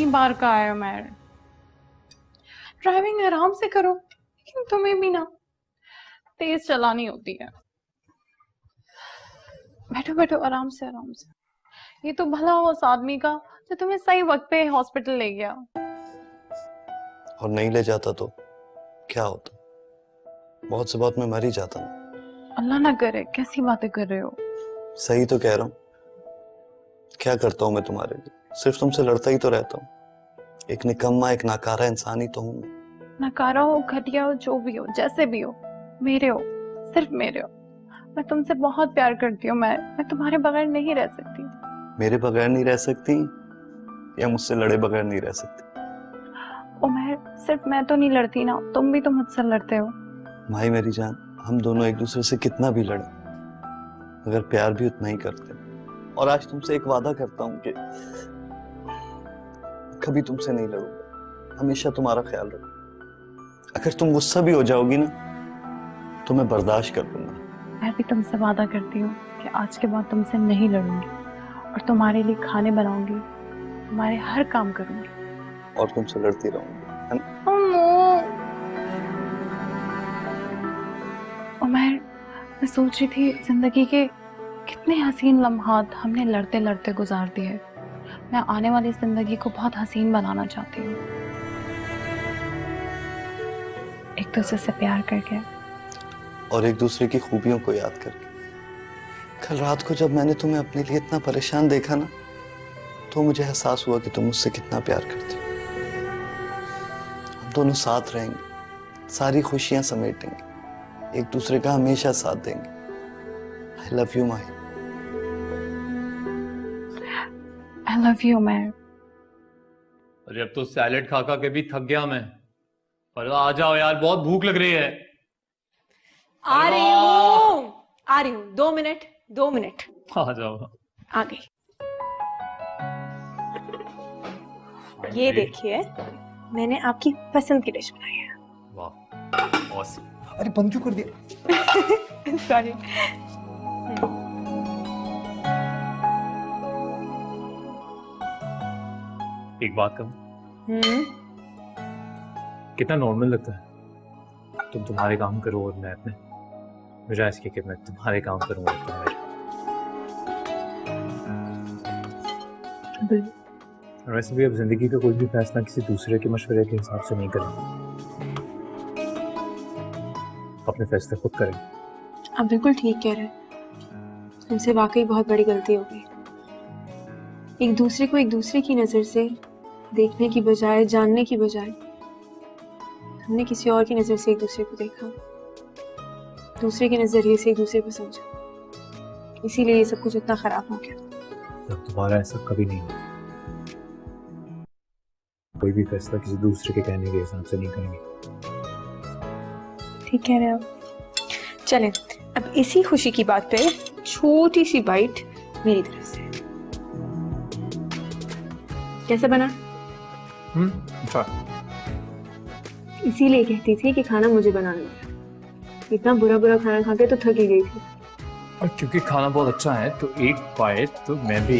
बार का आया मैं। ड्राइविंग आराम से करो, लेकिन तुम्हें भी ना तेज चलानी होती है। बैठो बैठो, आराम से आराम से। ये तो भला हो उस आदमी का जो तुम्हें सही वक्त पे हॉस्पिटल ले गया। और नहीं ले जाता तो क्या होता? बहुत से बात में मर ही जाता ना। अल्लाह ना करे, कैसी बातें कर रहे हो? सही तो कह रहा हूँ। क्या करता हूँ मैं तुम्हारे लिए? सिर्फ तुमसे लड़ता ही तो रहता हूँ। एक निकम्मा, एक नाकारा इंसान ही तो हूँ मैं। नकारा हो, घटिया हो, जो भी हो, जैसे भी हो, मेरे हो, सिर्फ मेरे हो। मैं तुमसे बहुत प्यार करती हूँ। मैं तुम्हारे बगैर नहीं रह सकती। मेरे बगैर नहीं रह सकती या मुझसे लड़े बगैर नहीं रह सकती? उमर, सिर्फ मैं तो नहीं लड़ती ना, तुम भी तो मुझसे लड़ते हो। माही मेरी जान, हम दोनों एक दूसरे से कितना भी लड़े मगर प्यार भी उतना ही करते। और आज तुमसे एक वादा करता हूँ कि कभी तुमसे नहीं लड़ूंगा, हमेशा तुम्हारा ख्याल रखूंगा। अगर तुम गुस्सा भी हो जाओगी ना तो मैं बर्दाश्त कर लूंगा। मैं भी तुमसे वादा करती हूँ कि आज के बाद tuमसे नहीं लड़ूंगी और तुम्हारे लिए खाने बनाऊंगी, तुम्हारे हर काम करूंगी और तुमसे लड़ती रहूंगी, है ना? उमर, मैं सोच रही थी जिंदगी के कितने हसीन लम्हात हमने लड़ते लड़ते गुजार दिए। मैं आने वाली जिंदगी को बहुत हसीन बनाना चाहती हूँ, एक दूसरे से प्यार करके और एक दूसरे की खूबियों को याद करके। कल रात को जब मैंने तुम्हें अपने लिए इतना परेशान देखा ना तो मुझे एहसास हुआ कि तुम मुझसे कितना प्यार करती हो। हम दोनों साथ रहेंगे, सारी खुशियां समेटेंगे, एक दूसरे का हमेशा साथ देंगे। I love you, Mahi. I love you, मैं। अरे अब तो सैलेड खा खा के भी थक गया मैं। पर आ जाओ यार, बहुत भूख लग रही है। आ रही हूँ 2 मिनट। आ जाओ। आ गई। ये देखिए, मैंने आपकी पसंद की डिश बनाई है। वाह, ऑसम। अरे बंद क्यों कर दिया? सॉरी। एक बात कहूं, कितना नॉर्मल लगता है तुम तुम्हारे काम करो और मैं अपने, बजाय इसके कि मैं तुम्हारे काम करूं और तुम मेरे। और वैसे भी अब जिंदगी का कोई भी फैसला किसी दूसरे के मशवरे के हिसाब से नहीं करें, अपने फैसले खुद करें। आप बिल्कुल ठीक कह रहे हैं। हमसे वाकई बहुत बड़ी गलती हो गई। एक दूसरे को एक दूसरे की नजर से देखने की बजाय, जानने की बजाय, हमने किसी और की नजर से एक दूसरे को देखा, दूसरे के नजरिए से एक दूसरे को समझा। इसीलिए ये सब कुछ इतना खराब हो गया। अब दोबारा ऐसा कभी नहीं होगा। कोई भी फैसला किसी दूसरे के कहने के हिसाब से नहीं करेंगे। ठीक कह रहे हैं आप। चलें, अब इसी खुशी की बात पे छोटी सी बाइट मेरी तरफ से। कैसा बना? इसीलिए कहती थी कि खाना मुझे बनाना है। इतना बुरा बुरा खाना खा के तो थक ही गई थी। और क्योंकि खाना बहुत अच्छा है तो एक बाइट तो मैं भी